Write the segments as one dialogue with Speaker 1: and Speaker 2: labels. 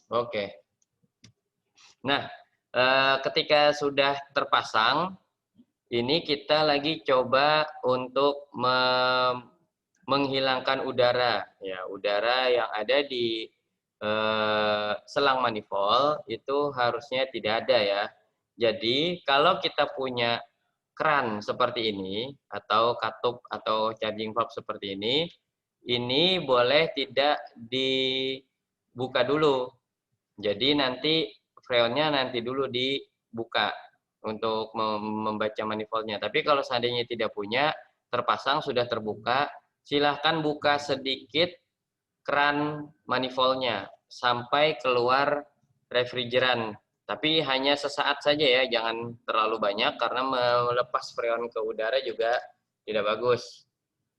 Speaker 1: Oke. Nah, ketika sudah terpasang, ini kita lagi coba untuk menghilangkan udara, ya udara yang ada di selang manifold itu harusnya tidak ada ya. Jadi kalau kita punya keran seperti ini atau katup atau charging valve seperti ini boleh tidak dibuka dulu. Jadi nanti freonnya nanti dulu dibuka untuk membaca manifoldnya. Tapi kalau seandainya tidak punya, terpasang sudah terbuka, silahkan buka sedikit keran manifoldnya sampai keluar refrigeran. Tapi hanya sesaat saja ya, jangan terlalu banyak karena melepas freon ke udara juga tidak bagus.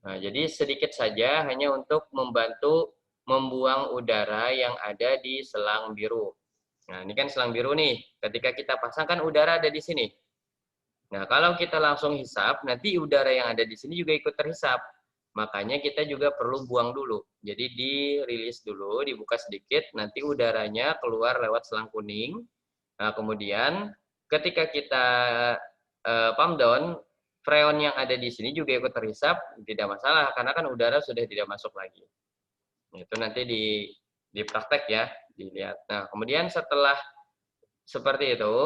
Speaker 1: Nah, jadi sedikit saja hanya untuk membantu membuang udara yang ada di selang biru. Nah, ini kan selang biru nih. Ketika kita pasang kan udara ada di sini. Nah, kalau kita langsung hisap, nanti udara yang ada di sini juga ikut terhisap. Makanya kita juga perlu buang dulu. Jadi dirilis dulu, dibuka sedikit, nanti udaranya keluar lewat selang kuning. Nah, kemudian ketika kita pump down, freon yang ada di sini juga ikut terhisap, tidak masalah karena kan udara sudah tidak masuk lagi. Itu nanti dipraktek ya, dilihat. Nah, kemudian setelah seperti itu,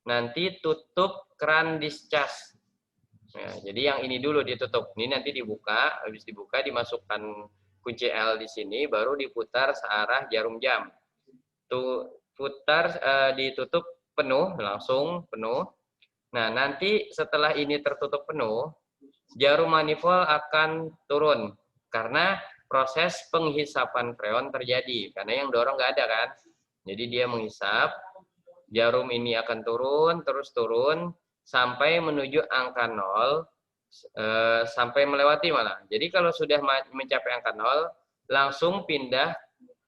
Speaker 1: nanti tutup keran discharge. Nah, jadi yang ini dulu ditutup. Ini nanti dibuka, habis dibuka dimasukkan kunci L di sini, baru diputar searah jarum jam. Tuh putar ditutup penuh, langsung penuh. Nah, nanti setelah ini tertutup penuh, jarum manifold akan turun karena proses penghisapan freon terjadi karena yang dorong nggak ada kan. Jadi dia menghisap, jarum ini akan turun, terus turun sampai menuju angka 0, sampai melewati malah. Jadi kalau sudah mencapai angka 0, langsung pindah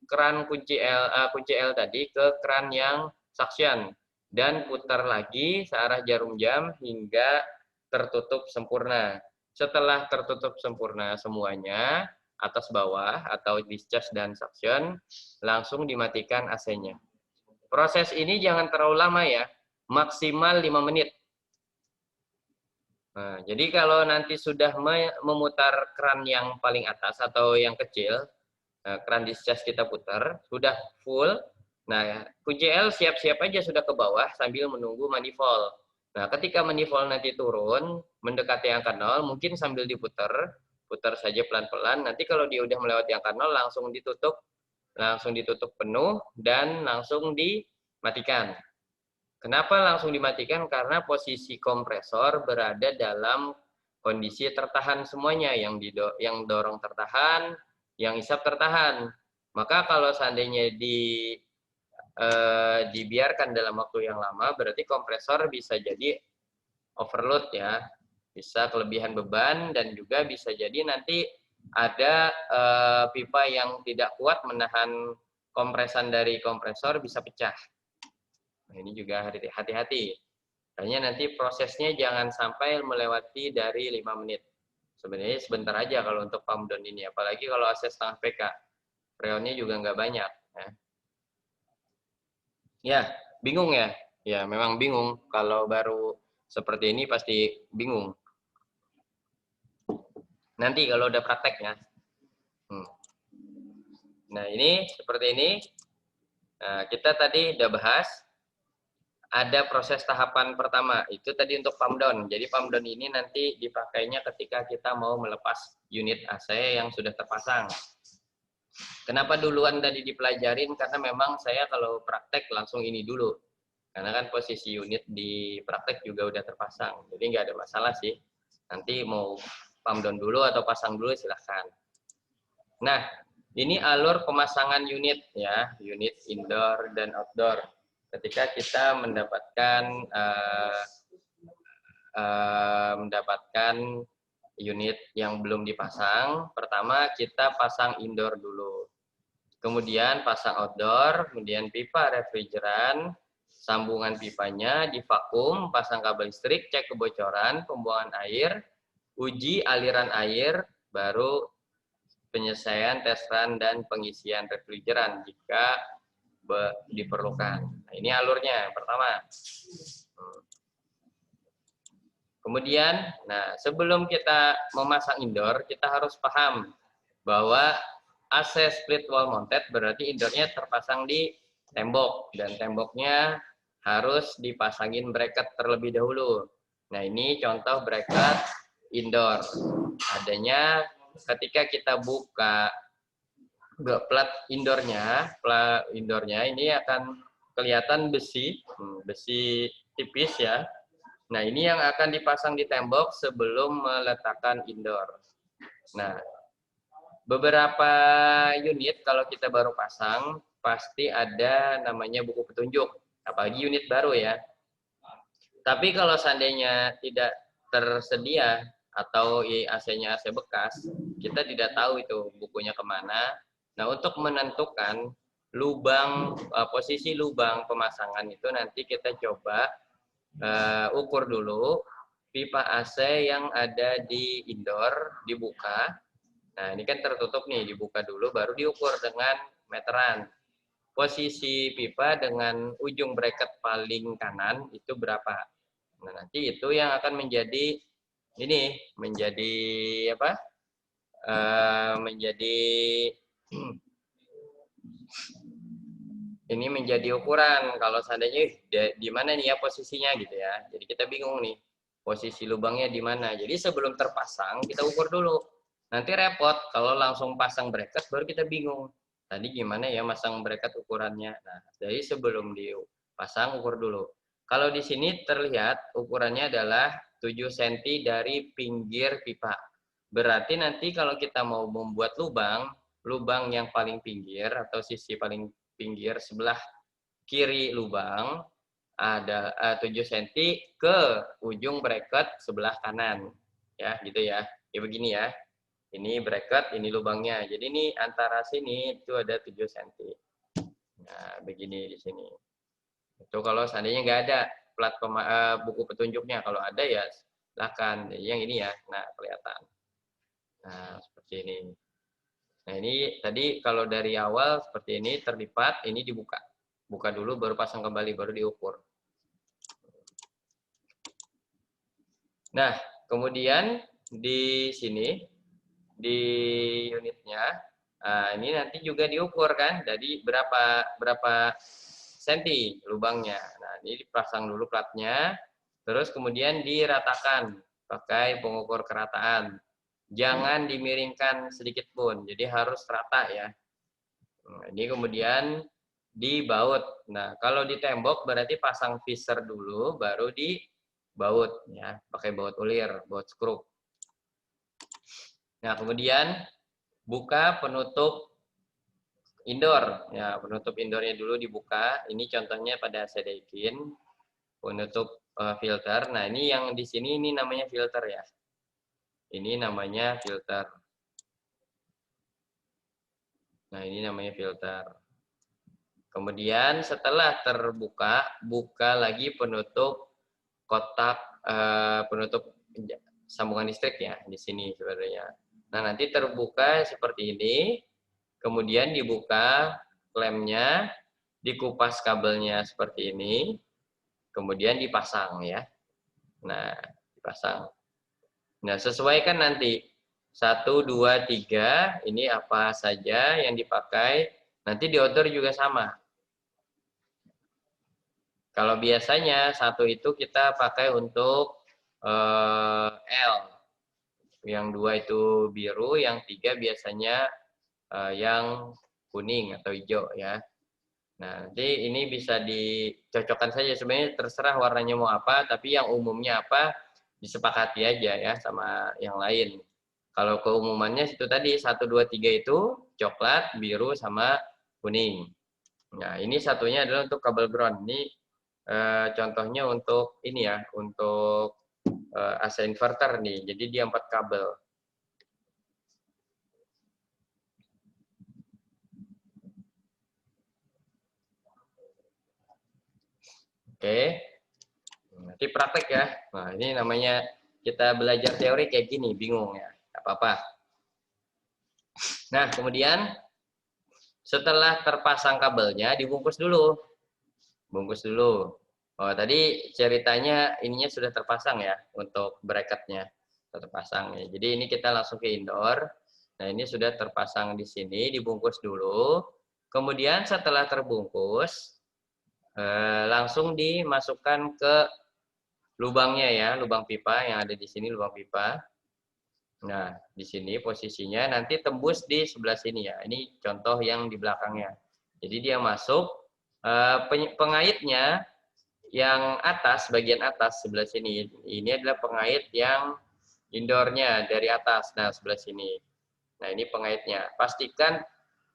Speaker 1: keran kunci L tadi ke keran yang suction dan putar lagi searah jarum jam hingga tertutup sempurna. Setelah tertutup sempurna semuanya, atas bawah atau discharge dan suction, langsung dimatikan AC-nya. Proses ini jangan terlalu lama ya, maksimal 5 menit. Nah, jadi kalau nanti sudah memutar keran yang paling atas atau yang kecil, keran discharge kita putar, sudah full. Nah, kunci L siap-siap aja sudah ke bawah sambil menunggu manifold. Nah, ketika manifold nanti turun, mendekati angka 0, mungkin sambil diputar, putar saja pelan-pelan. Nanti kalau dia udah melewati angka 0, langsung ditutup penuh dan langsung dimatikan. Kenapa langsung dimatikan? Karena posisi kompresor berada dalam kondisi tertahan semuanya, yang dorong tertahan, yang isap tertahan. Maka kalau seandainya dibiarkan dalam waktu yang lama, berarti kompresor bisa jadi overload ya, bisa kelebihan beban dan juga bisa jadi nanti ada pipa yang tidak kuat menahan kompresan dari kompresor bisa pecah. Nah, ini juga hati-hati. Hanya nanti prosesnya jangan sampai melewati dari 5 menit. Sebenarnya sebentar aja kalau untuk pump down ini, apalagi kalau AC setengah PK. Freonnya juga nggak banyak. Ya, bingung ya? Ya, memang bingung. Kalau baru seperti ini pasti bingung. Nanti kalau udah prakteknya. Nah, ini seperti ini. Nah, kita tadi udah bahas. Ada proses tahapan pertama, itu tadi untuk pump down. Jadi pump down ini nanti dipakainya ketika kita mau melepas unit AC yang sudah terpasang. Kenapa duluan tadi dipelajarin? Karena memang saya kalau praktek langsung ini dulu. Karena kan posisi unit di praktek juga udah terpasang. Jadi nggak ada masalah sih. Nanti mau pump down dulu atau pasang dulu silahkan. Nah, ini alur pemasangan unit ya, unit indoor dan outdoor. Ketika kita mendapatkan unit yang belum dipasang, pertama kita pasang indoor dulu. Kemudian pasang outdoor, kemudian pipa refrigeran, sambungan pipanya divakum, pasang kabel listrik, cek kebocoran, pembuangan air, uji aliran air, baru penyelesaian tes run dan pengisian refrigeran. Jika diperlukan. Nah, ini alurnya yang pertama. Kemudian, nah sebelum kita memasang indoor, kita harus paham bahwa AC split wall mounted berarti indoornya terpasang di tembok dan temboknya harus dipasangin bracket terlebih dahulu. Nah ini contoh bracket indoor. Adanya ketika kita buka plat indoornya ini akan kelihatan besi tipis ya. Nah, ini yang akan dipasang di tembok sebelum meletakkan indoor. Nah, beberapa unit kalau kita baru pasang, pasti ada namanya buku petunjuk. Apalagi unit baru ya. Tapi kalau seandainya tidak tersedia atau AC-nya AC bekas, kita tidak tahu itu bukunya kemana. Nah, untuk menentukan posisi lubang pemasangan itu nanti kita coba ukur dulu pipa AC yang ada di indoor, dibuka. Nah, ini kan tertutup nih, dibuka dulu baru diukur dengan meteran. Posisi pipa dengan ujung bracket paling kanan itu berapa? Nah, nanti itu yang akan menjadi menjadi ukuran kalau seandainya di mana nih ya posisinya gitu ya. Jadi kita bingung nih posisi lubangnya di mana. Jadi sebelum terpasang kita ukur dulu. Nanti repot kalau langsung pasang bracket baru kita bingung. Tadi gimana ya masang bracket ukurannya. Nah, jadi sebelum dipasang ukur dulu. Kalau di sini terlihat ukurannya adalah 7 cm dari pinggir pipa. Berarti nanti kalau kita mau membuat lubang yang paling pinggir atau sisi paling pinggir sebelah kiri lubang ada 7 cm ke ujung bracket sebelah kanan. Ya, gitu ya. Ya begini ya. Ini bracket, ini lubangnya. Jadi ini antara sini itu ada 7 cm. Nah, begini di sini. Itu kalau seandainya nggak ada plat buku petunjuknya. Kalau ada ya silakan. Yang ini ya. Nah, kelihatan. Nah, seperti ini. Nah, ini tadi kalau dari awal seperti ini terlipat, ini dibuka. Buka dulu baru pasang kembali, baru diukur. Nah, kemudian di sini di unitnya, nah ini nanti juga diukur kan, jadi berapa senti lubangnya. Nah, ini dipasang dulu platnya, terus kemudian diratakan pakai pengukur kerataan. Jangan dimiringkan sedikit pun, jadi harus rata ya. Nah, ini kemudian dibaut. Nah, kalau di tembok berarti pasang visor dulu, baru dibaut ya, pakai baut ulir, baut skrup. Nah, kemudian buka penutup indoor. Ya, penutup indoornya dulu dibuka. Ini contohnya pada Sedaikin, penutup filter. Nah, ini yang di sini ini namanya filter ya. Ini namanya filter. Nah, ini namanya filter. Kemudian setelah terbuka, buka lagi penutup kotak penutup sambungan listrik ya di sini sebenarnya. Nah, nanti terbuka seperti ini. Kemudian dibuka lemnya, dikupas kabelnya seperti ini. Kemudian dipasang ya. Nah, dipasang. Nah, sesuaikan nanti 1, 2, 3 ini apa saja yang dipakai. Nanti di order juga sama. Kalau biasanya satu itu kita pakai untuk L, yang 2 itu biru, yang 3 biasanya yang kuning atau hijau ya. Nah, nanti ini bisa dicocokkan saja, sebenarnya terserah warnanya mau apa, tapi yang umumnya apa disepakati aja ya sama yang lain. Kalau keumumannya itu tadi 1, 2, 3 itu coklat, biru sama kuning. Nah, ini satunya adalah untuk kabel ground. Ini contohnya untuk ini ya, untuk AC inverter nih. Jadi dia 4 kabel. Oke. Nanti praktek ya. Nah, ini namanya kita belajar teori kayak gini, bingung ya. Gak apa-apa. Nah, kemudian Setelah terpasang kabelnya, dibungkus dulu. Bungkus dulu. Oh, tadi ceritanya ininya sudah terpasang ya, untuk bracketnya. Terpasang ya. Jadi ini kita langsung ke indoor. Nah, ini sudah terpasang di sini, dibungkus dulu. Kemudian setelah terbungkus, langsung dimasukkan ke lubangnya ya, lubang pipa yang ada di sini, lubang pipa. Nah, di sini posisinya nanti tembus di sebelah sini ya. Ini contoh yang di belakangnya. Jadi dia masuk, pengaitnya yang atas, bagian atas sebelah sini. Ini adalah pengait yang indoornya dari atas. Nah, sebelah sini. Nah, ini pengaitnya. Pastikan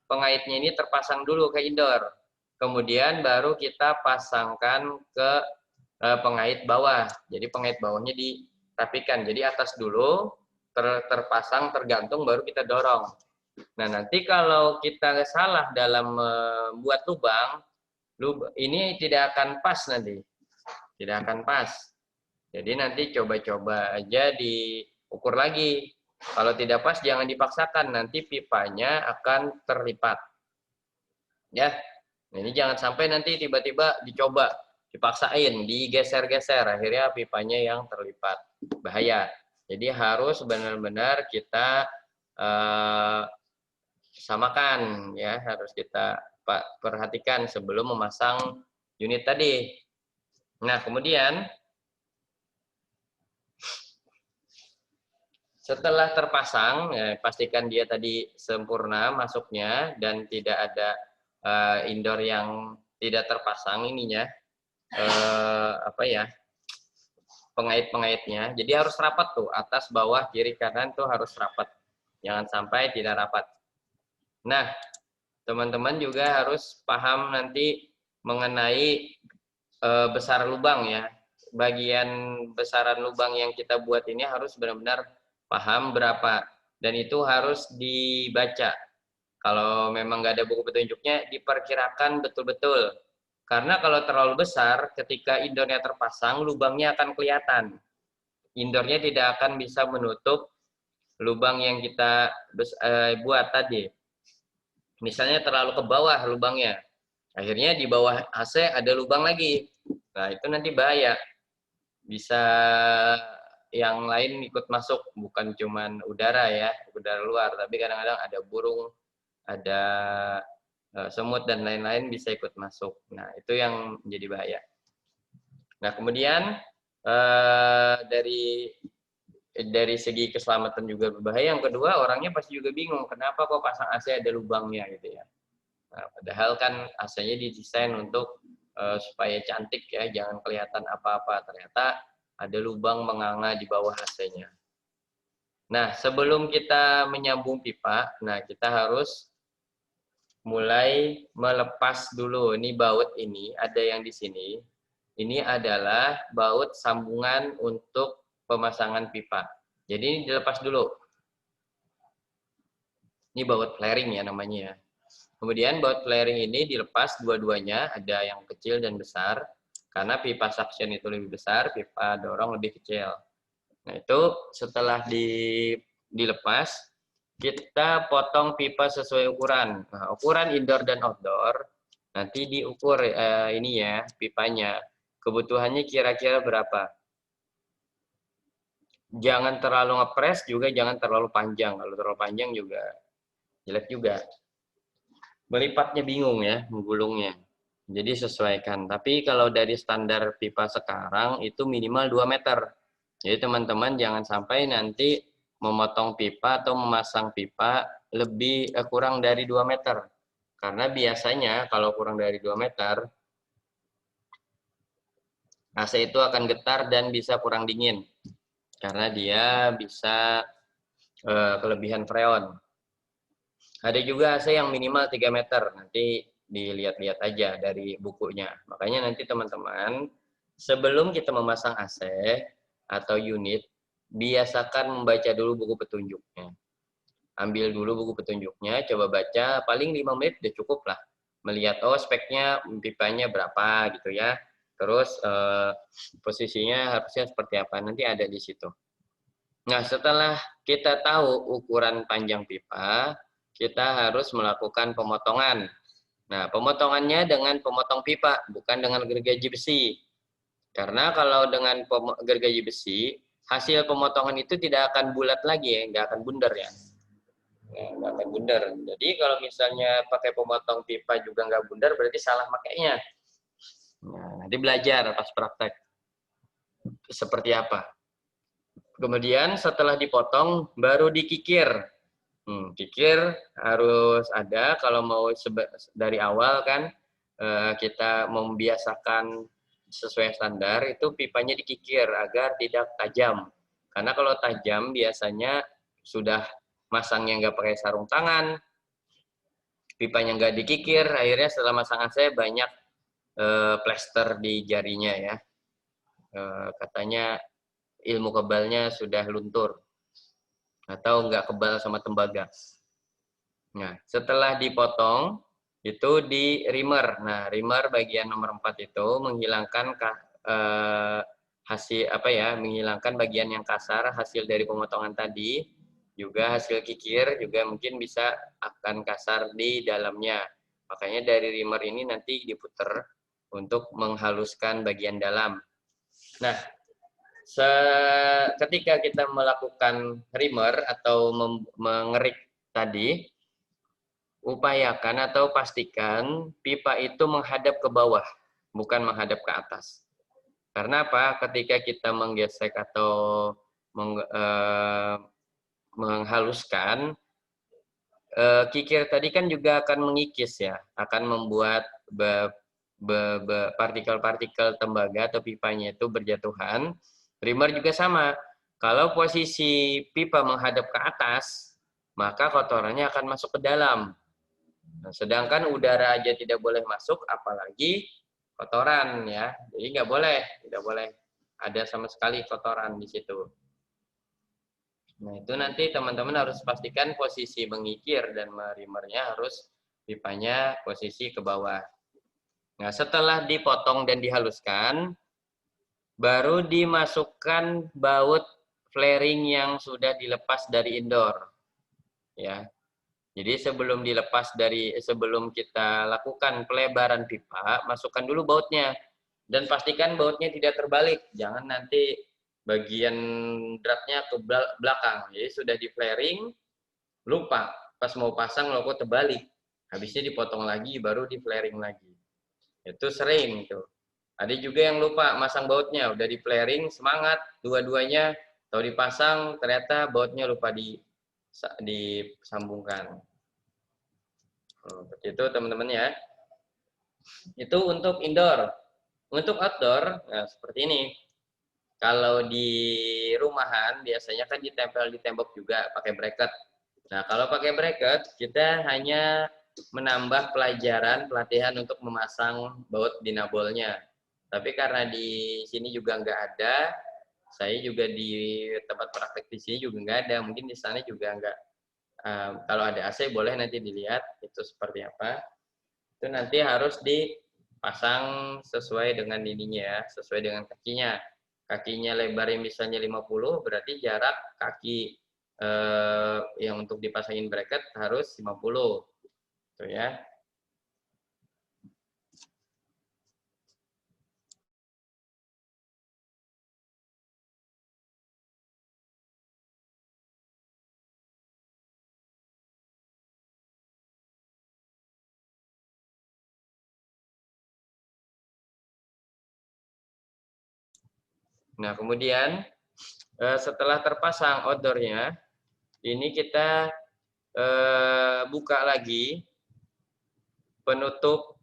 Speaker 1: pengaitnya ini terpasang dulu ke indoor. Kemudian baru kita pasangkan ke pengait bawah. Jadi pengait bawahnya dirapikan. Jadi atas dulu, terpasang, tergantung, baru kita dorong. Nah, nanti kalau kita salah dalam membuat lubang, ini tidak akan pas nanti. Tidak akan pas. Jadi nanti coba-coba aja diukur lagi. Kalau tidak pas jangan dipaksakan, nanti pipanya akan terlipat. Ya. Nah, ini jangan sampai nanti tiba-tiba dicoba, dipaksain, digeser-geser, akhirnya pipanya yang terlipat. Bahaya. Jadi harus benar-benar kita samakan ya, harus kita perhatikan sebelum memasang unit tadi. Nah, kemudian setelah terpasang, ya, pastikan dia tadi sempurna masuknya dan tidak ada indoor yang tidak terpasang ininya, apa ya, pengait-pengaitnya. Jadi harus rapat tuh, atas, bawah, kiri, kanan tuh harus rapat. Jangan sampai tidak rapat. Nah, teman-teman juga harus paham nanti mengenai besar lubang ya. Bagian besaran lubang yang kita buat ini harus benar-benar paham berapa, dan itu harus dibaca. Kalau memang nggak ada buku petunjuknya, diperkirakan betul-betul. Karena kalau terlalu besar, ketika indoornya terpasang, lubangnya akan kelihatan. Indoornya tidak akan bisa menutup lubang yang kita buat tadi. Misalnya terlalu ke bawah lubangnya, akhirnya di bawah AC ada lubang lagi. Nah, itu nanti bahaya. Bisa yang lain ikut masuk, bukan cuman udara ya, udara luar, tapi kadang-kadang ada burung, ada semut dan lain-lain bisa ikut masuk. Nah, itu yang menjadi bahaya. Nah, kemudian dari segi keselamatan juga berbahaya. Yang kedua, orangnya pasti juga bingung, kenapa kok pasang AC ada lubangnya gitu ya. Nah, padahal kan AC-nya didesain untuk supaya cantik ya, jangan kelihatan apa-apa. Ternyata ada lubang menganga di bawah AC-nya. Nah, sebelum kita menyambung pipa, nah kita harus mulai melepas dulu. Ini baut ini, ada yang di sini. Ini adalah baut sambungan untuk pemasangan pipa. Jadi ini dilepas dulu. Ini baut flaring ya namanya ya. Kemudian baut flaring ini dilepas dua-duanya, ada yang kecil dan besar. Karena pipa suction itu lebih besar, pipa dorong lebih kecil. Nah, itu setelah dilepas, kita potong pipa sesuai ukuran. Nah, ukuran indoor dan outdoor, nanti diukur ini ya, pipanya. Kebutuhannya kira-kira berapa. Jangan terlalu ngepres, juga jangan terlalu panjang. Kalau terlalu panjang juga jelek juga. Melipatnya bingung ya, menggulungnya. Jadi sesuaikan. Tapi kalau dari standar pipa sekarang itu minimal 2 meter. Jadi teman-teman jangan sampai nanti memotong pipa atau memasang pipa lebih kurang dari 2 meter. Karena biasanya kalau kurang dari 2 meter, AC itu akan getar dan bisa kurang dingin. Karena dia bisa kelebihan freon. Ada juga AC yang minimal 3 meter, nanti dilihat-lihat aja dari bukunya. Makanya nanti teman-teman, sebelum kita memasang AC atau unit, biasakan membaca dulu buku petunjuknya. Ambil dulu buku petunjuknya, coba baca, paling 5 menit udah cukup lah. Melihat, oh speknya pipanya berapa gitu ya. Terus posisinya harusnya seperti apa, nanti ada di situ. Nah, setelah kita tahu ukuran panjang pipa, kita harus melakukan pemotongan. Nah, pemotongannya dengan pemotong pipa, bukan dengan gergaji besi. Karena kalau dengan gergaji besi, hasil pemotongan itu tidak akan bulat lagi ya, nggak akan bundar ya. Nggak akan bundar. Jadi kalau misalnya pakai pemotong pipa juga nggak bundar, berarti salah makainya. Nah, nanti belajar pas praktek seperti apa. Kemudian setelah dipotong, baru dikikir. Kikir harus ada kalau mau dari awal kan kita membiasakan sesuai standar itu pipanya dikikir agar tidak tajam. Karena kalau tajam biasanya sudah masangnya nggak pakai sarung tangan, pipanya nggak dikikir, akhirnya setelah masangan saya banyak plester di jarinya ya. Katanya ilmu kebalnya sudah luntur atau nggak kebal sama tembaga. Nah, setelah dipotong itu di rimmer. Nah, rimmer bagian nomor 4 itu menghilangkan hasil apa ya? Menghilangkan bagian yang kasar hasil dari pemotongan tadi, juga hasil kikir juga mungkin bisa akan kasar di dalamnya. Makanya dari rimmer ini nanti diputer untuk menghaluskan bagian dalam. Nah, ketika kita melakukan rimmer atau mengerik tadi, upayakan atau pastikan pipa itu menghadap ke bawah, bukan menghadap ke atas. Karena apa? Ketika kita menggesek atau menghaluskan, kikir tadi kan juga akan mengikis ya, akan membuat partikel-partikel tembaga atau pipanya itu berjatuhan. Primer juga sama. Kalau posisi pipa menghadap ke atas, maka kotorannya akan masuk ke dalam. Nah, sedangkan udara aja tidak boleh masuk, apalagi kotoran ya. Jadi tidak boleh ada sama sekali kotoran di situ. Nah, itu nanti teman-teman harus pastikan posisi mengikir dan merimernya harus pipanya posisi ke bawah. Nah, setelah dipotong dan dihaluskan, baru dimasukkan baut flaring yang sudah dilepas dari indoor. Ya. Jadi sebelum kita lakukan pelebaran pipa, masukkan dulu bautnya dan pastikan bautnya tidak terbalik. Jangan nanti bagian dratnya ke belakang. Jadi sudah di flaring, lupa pas mau pasang logo terbalik. Habisnya dipotong lagi, baru di flaring lagi. Itu sering tuh. Ada juga yang lupa masang bautnya, udah di flaring, semangat dua-duanya, tahu dipasang ternyata bautnya lupa disambungkan. Seperti itu teman-teman ya. Itu untuk indoor. Untuk outdoor, nah seperti ini. Kalau di rumahan biasanya kan ditempel di tembok juga pakai bracket. Nah kalau pakai bracket kita hanya menambah pelatihan untuk memasang baut dinabolnya. Tapi karena di sini juga nggak ada, saya juga di tempat praktek di sini juga nggak ada. Mungkin di sana juga nggak. Kalau ada AC boleh nanti dilihat itu seperti apa. Itu nanti harus dipasang sesuai dengan ininya ya, sesuai dengan kakinya. Kakinya lebarnya misalnya 50, berarti jarak kaki yang untuk dipasangin bracket harus 50. Tuh ya. Nah, kemudian setelah terpasang outdoornya, ini kita buka lagi penutup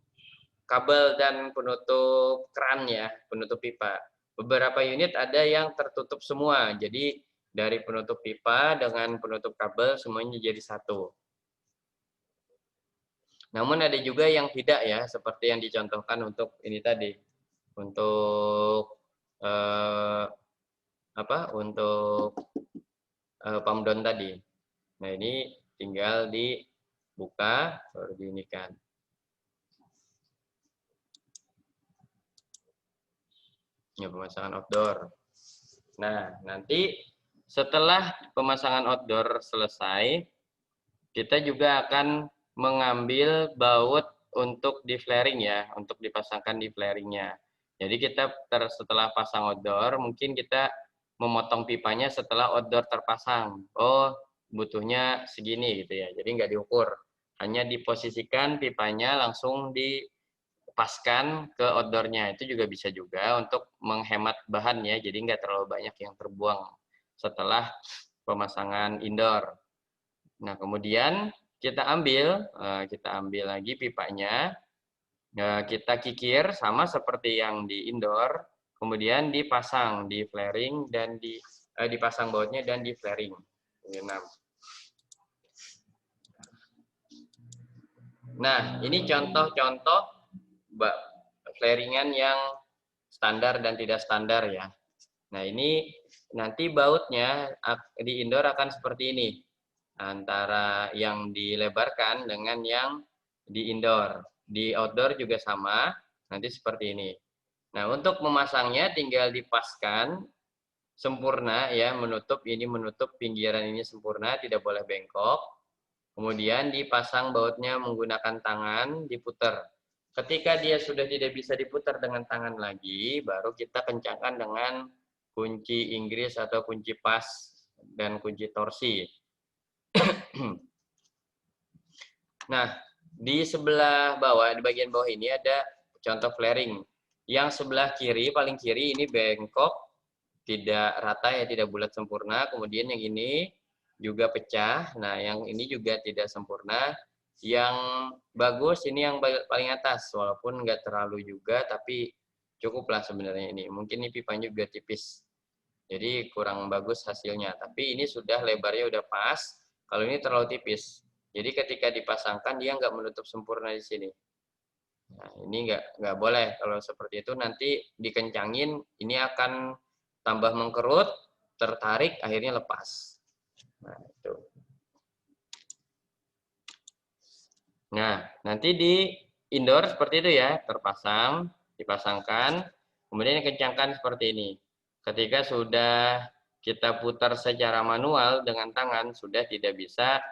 Speaker 1: kabel dan penutup keran ya, penutup pipa. Beberapa unit ada yang tertutup semua, jadi dari penutup pipa dengan penutup kabel semuanya jadi satu. Namun ada juga yang tidak ya, seperti yang dicontohkan untuk ini tadi, untuk untuk pump down tadi. Nah ini tinggal dibuka baru diinikan. Ya, pemasangan outdoor. Nah nanti setelah pemasangan outdoor selesai, kita juga akan mengambil baut untuk di flaring ya, untuk dipasangkan di flaringnya. Jadi kita setelah pasang outdoor, mungkin kita memotong pipanya setelah outdoor terpasang. Oh, butuhnya segini gitu ya. Jadi nggak diukur, hanya diposisikan pipanya langsung dipaskan ke outdoornya. Itu juga bisa juga untuk menghemat bahan ya. Jadi nggak terlalu banyak yang terbuang setelah pemasangan indoor. Nah, kemudian kita ambil lagi pipanya, kita kikir sama seperti yang di indoor, kemudian dipasang di flaring dan dipasang bautnya dan di flaring. Nah, ini contoh-contoh flaringan yang standar dan tidak standar ya. Nah, ini nanti bautnya di indoor akan seperti ini, antara yang dilebarkan dengan yang di indoor. Di outdoor juga sama, nanti seperti ini. Nah, untuk memasangnya tinggal dipaskan sempurna ya, menutup pinggiran ini sempurna, tidak boleh bengkok. Kemudian dipasang bautnya menggunakan tangan, diputar. Ketika dia sudah tidak bisa diputar dengan tangan lagi, baru kita kencangkan dengan kunci Inggris atau kunci pas dan kunci torsi. Nah, di sebelah bawah, di bagian bawah ini ada contoh flaring. Yang sebelah kiri, paling kiri ini bengkok, tidak rata ya, tidak bulat sempurna. Kemudian yang ini juga pecah. Nah, yang ini juga tidak sempurna. Yang bagus ini yang paling atas, walaupun nggak terlalu juga, tapi cukuplah sebenarnya ini. Mungkin ini pipanya juga tipis, jadi kurang bagus hasilnya. Tapi ini sudah lebarnya udah pas. Kalau ini terlalu tipis, jadi ketika dipasangkan dia nggak menutup sempurna di sini. Nah, ini nggak boleh. Kalau seperti itu nanti dikencangin, ini akan tambah mengkerut, tertarik, akhirnya lepas. Nah, itu. Nah, nanti di indoor seperti itu ya, terpasang, dipasangkan, kemudian dikencangkan seperti ini. Ketika sudah kita putar secara manual dengan tangan, sudah tidak bisa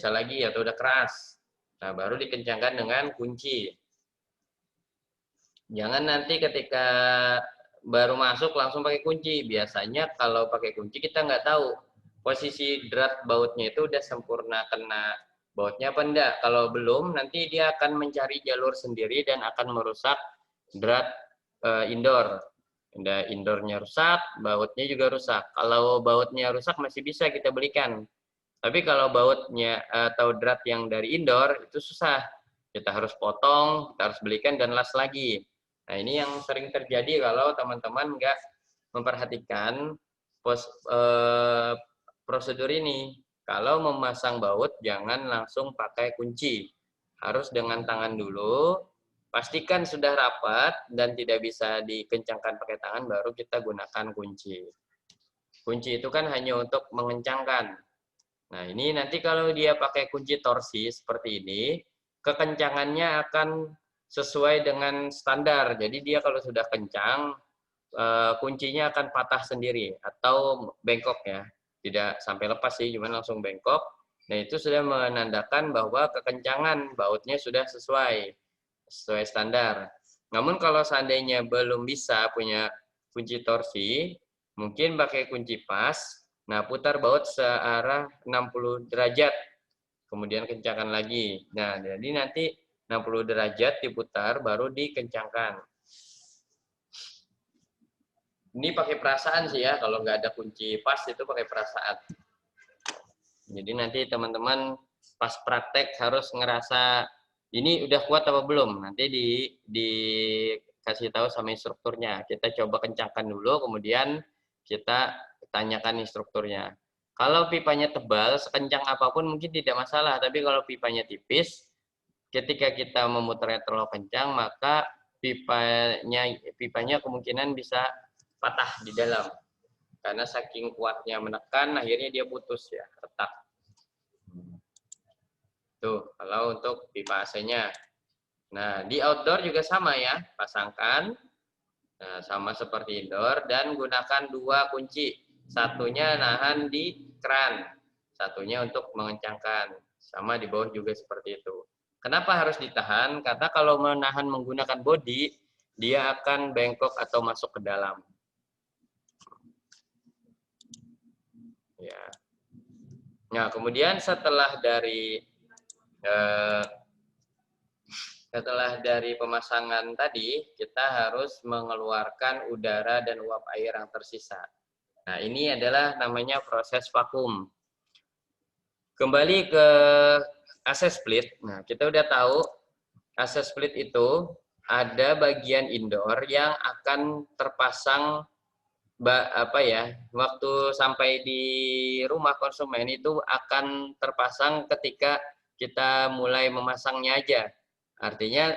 Speaker 1: lagi atau udah keras. Nah, baru dikencangkan dengan kunci. Jangan nanti ketika baru masuk langsung pakai kunci. Biasanya kalau pakai kunci kita nggak tahu posisi drat bautnya itu udah sempurna kena bautnya apa enggak. Kalau belum, nanti dia akan mencari jalur sendiri dan akan merusak drat indoor. Udah indoornya rusak, bautnya juga rusak. Kalau bautnya rusak masih bisa kita belikan. Tapi kalau bautnya atau drat yang dari indoor itu susah. Kita harus potong, kita harus belikan dan las lagi. Nah, ini yang sering terjadi kalau teman-teman nggak memperhatikan prosedur ini. Kalau memasang baut, jangan langsung pakai kunci. Harus dengan tangan dulu, pastikan sudah rapat dan tidak bisa dikencangkan pakai tangan, baru kita gunakan kunci. Kunci itu kan hanya untuk mengencangkan. Nah, ini nanti kalau dia pakai kunci torsi seperti ini, kekencangannya akan sesuai dengan standar. Jadi dia kalau sudah kencang, kuncinya akan patah sendiri atau bengkok ya. Tidak sampai lepas sih, cuma langsung bengkok. Nah, itu sudah menandakan bahwa kekencangan bautnya sudah sesuai standar. Namun kalau seandainya belum bisa punya kunci torsi, mungkin pakai kunci pas. Nah, putar baut searah 60 derajat. Kemudian kencangkan lagi. Nah, jadi nanti 60 derajat diputar, baru dikencangkan. Ini pakai perasaan sih ya, kalau nggak ada kunci pas itu pakai perasaan. Jadi nanti teman-teman pas praktek harus ngerasa ini udah kuat apa belum. Nanti dikasih tahu sama instrukturnya. Kita coba kencangkan dulu, kemudian kita tanyakan instrukturnya. Kalau pipanya tebal, sekencang apapun mungkin tidak masalah. Tapi kalau pipanya tipis, ketika kita memutarnya terlalu kencang, maka pipanya kemungkinan bisa patah di dalam. Karena saking kuatnya menekan, akhirnya dia putus ya, retak. Tuh, kalau untuk pipa AC-nya. Nah, di outdoor juga sama ya, pasangkan. Nah, sama seperti indoor dan gunakan dua kunci. Satunya nahan di keran, satunya untuk mengencangkan. Sama di bawah juga seperti itu. Kenapa harus ditahan? Karena kalau menahan menggunakan body, dia akan bengkok atau masuk ke dalam. Ya. Nah, kemudian setelah dari pemasangan tadi, kita harus mengeluarkan udara dan uap air yang tersisa. Nah, ini adalah namanya proses vakum. Kembali ke AC split. Nah, kita udah tahu AC split itu ada bagian indoor yang akan terpasang waktu sampai di rumah konsumen itu akan terpasang ketika kita mulai memasangnya aja. Artinya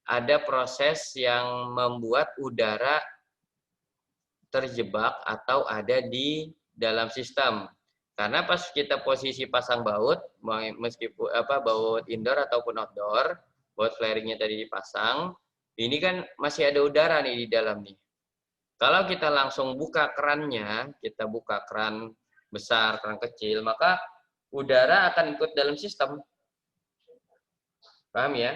Speaker 1: ada proses yang membuat udara terjebak atau ada di dalam sistem. Karena pas kita posisi pasang baut, meskipun baut indoor ataupun outdoor, baut flaringnya tadi dipasang, ini kan masih ada udara nih di dalam nih. Kalau kita langsung buka kerannya, kita buka keran besar, keran kecil, maka udara akan ikut dalam sistem. Paham ya?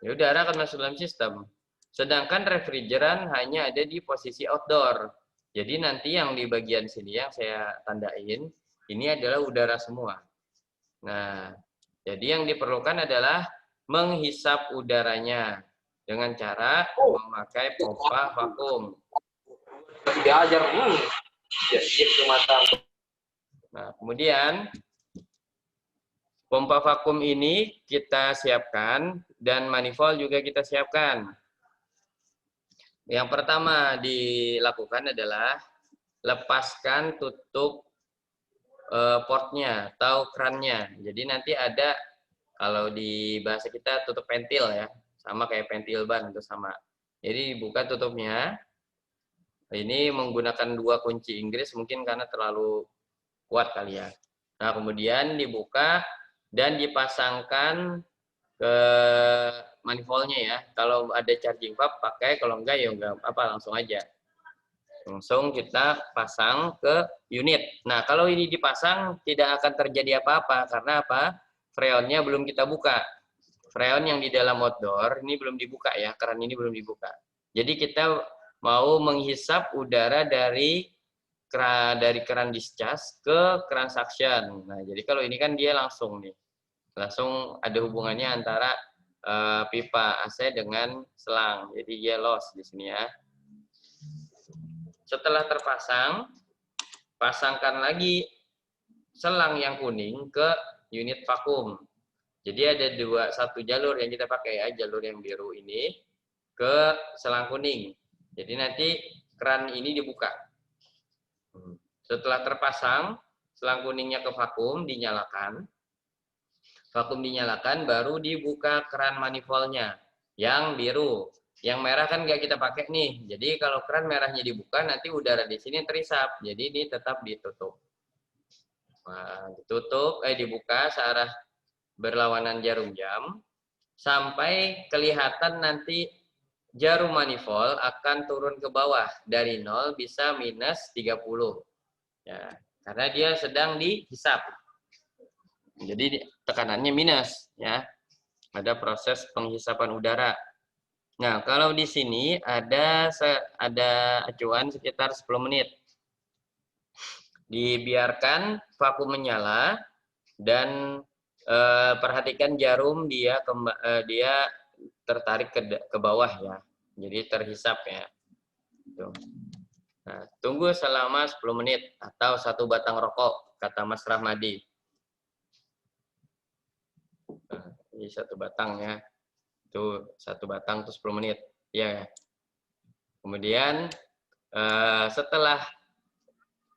Speaker 1: Udara akan masuk dalam sistem. Sedangkan refrigeran hanya ada di posisi outdoor. Jadi nanti yang di bagian sini yang saya tandain, ini adalah udara semua. Nah, jadi yang diperlukan adalah menghisap udaranya dengan cara memakai pompa vakum.
Speaker 2: Diajar,
Speaker 1: Nah, kemudian pompa vakum ini kita siapkan dan manifold juga kita siapkan. Yang pertama dilakukan adalah lepaskan tutup portnya atau kerannya. Jadi nanti ada, kalau di bahasa kita tutup pentil ya, sama kayak pentil ban itu sama. Jadi dibuka tutupnya. Ini menggunakan 2 kunci Inggris mungkin karena terlalu kuat kali ya. Nah, kemudian dibuka dan dipasangkan ke manifoldnya ya. Kalau ada charging valve pakai, kalau enggak ya enggak apa, langsung aja. Langsung kita pasang ke unit. Nah, kalau ini dipasang tidak akan terjadi apa-apa karena apa? Freonnya belum kita buka. Freon yang di dalam outdoor ini belum dibuka ya, keran ini belum dibuka. Jadi kita mau menghisap udara dari keran discharge ke keran suction. Nah, jadi kalau ini kan dia langsung nih. Langsung ada hubungannya antara pipa AC dengan selang. Jadi dia loss di sini ya. Setelah terpasang, pasangkan lagi selang yang kuning ke unit vakum. Jadi ada satu jalur yang kita pakai ya, jalur yang biru ini ke selang kuning. Jadi nanti keran ini dibuka. Setelah terpasang, selang kuningnya ke vakum, dinyalakan. Vakum dinyalakan, baru dibuka keran manifoldnya yang biru. Yang merah kan nggak kita pakai nih. Jadi kalau keran merahnya dibuka, nanti udara di sini terisap. Jadi ini tetap ditutup. Nah, dibuka searah berlawanan jarum jam sampai kelihatan nanti jarum manifold akan turun ke bawah dari 0 bisa minus 30. Ya, karena dia sedang dihisap. Jadi tekanannya minus ya. Ada proses penghisapan udara. Nah, kalau di sini ada acuan sekitar 10 menit. Dibiarkan vakum menyala dan perhatikan jarum dia tertarik ke bawah ya. Jadi terhisap ya. Tuh. Nah, tunggu selama 10 menit atau 1 batang rokok kata Mas Rahmadi. Nah, ini 1 batang ya. Itu 1 batang tuh 10 menit. Ya. Kemudian setelah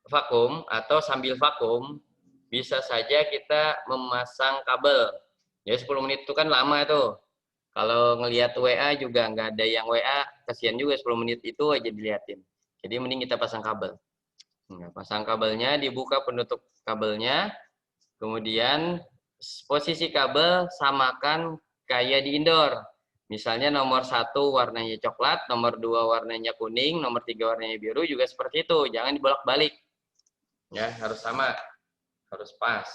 Speaker 1: vakum atau sambil vakum bisa saja kita memasang kabel. Ya 10 menit itu kan lama tuh. Kalau ngelihat WA juga nggak ada yang WA, kasihan juga 10 menit itu aja dilihatin. Jadi mending kita pasang kabel. Nah, pasang kabelnya, dibuka penutup kabelnya, kemudian posisi kabel samakan kayak di indoor. Misalnya nomor 1 warnanya coklat, nomor 2 warnanya kuning, nomor 3 warnanya biru juga seperti itu. Jangan dibolak-balik. Ya, harus sama. Harus pas.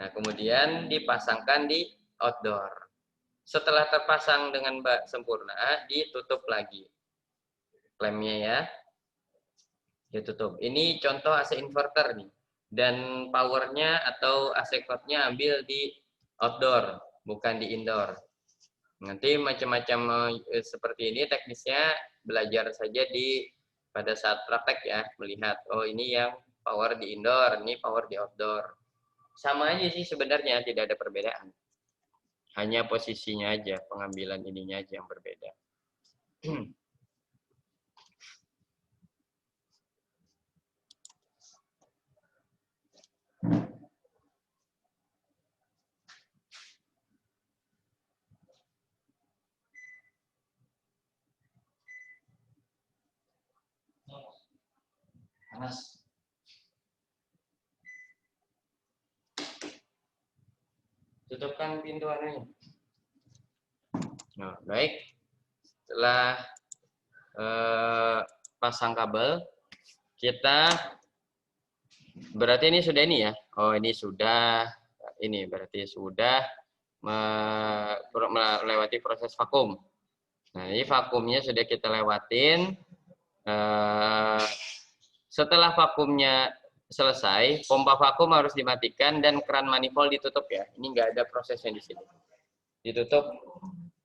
Speaker 1: Nah, kemudian dipasangkan di outdoor. Setelah terpasang dengan sempurna, ditutup lagi klemnya ya. Ditutup. Ini contoh AC inverter nih. Dan powernya atau AC code-nya ambil di outdoor, bukan di indoor. Nanti macam-macam seperti ini teknisnya belajar saja pada saat praktek ya, melihat oh ini yang power di indoor, ini power di outdoor. Sama aja sih sebenarnya, tidak ada perbedaan. Hanya posisinya aja, pengambilan ininya aja yang berbeda. Panas. Tutupkan pintu anunya. Nah, baik. Setelah pasang kabel, kita berarti ini sudah ini ya. Oh, ini sudah ini berarti sudah melewati proses vakum. Nah, ini vakumnya sudah kita lewatin. Setelah vakumnya selesai, pompa vakum harus dimatikan dan keran manifold ditutup ya. Ini nggak ada prosesnya di sini. Ditutup.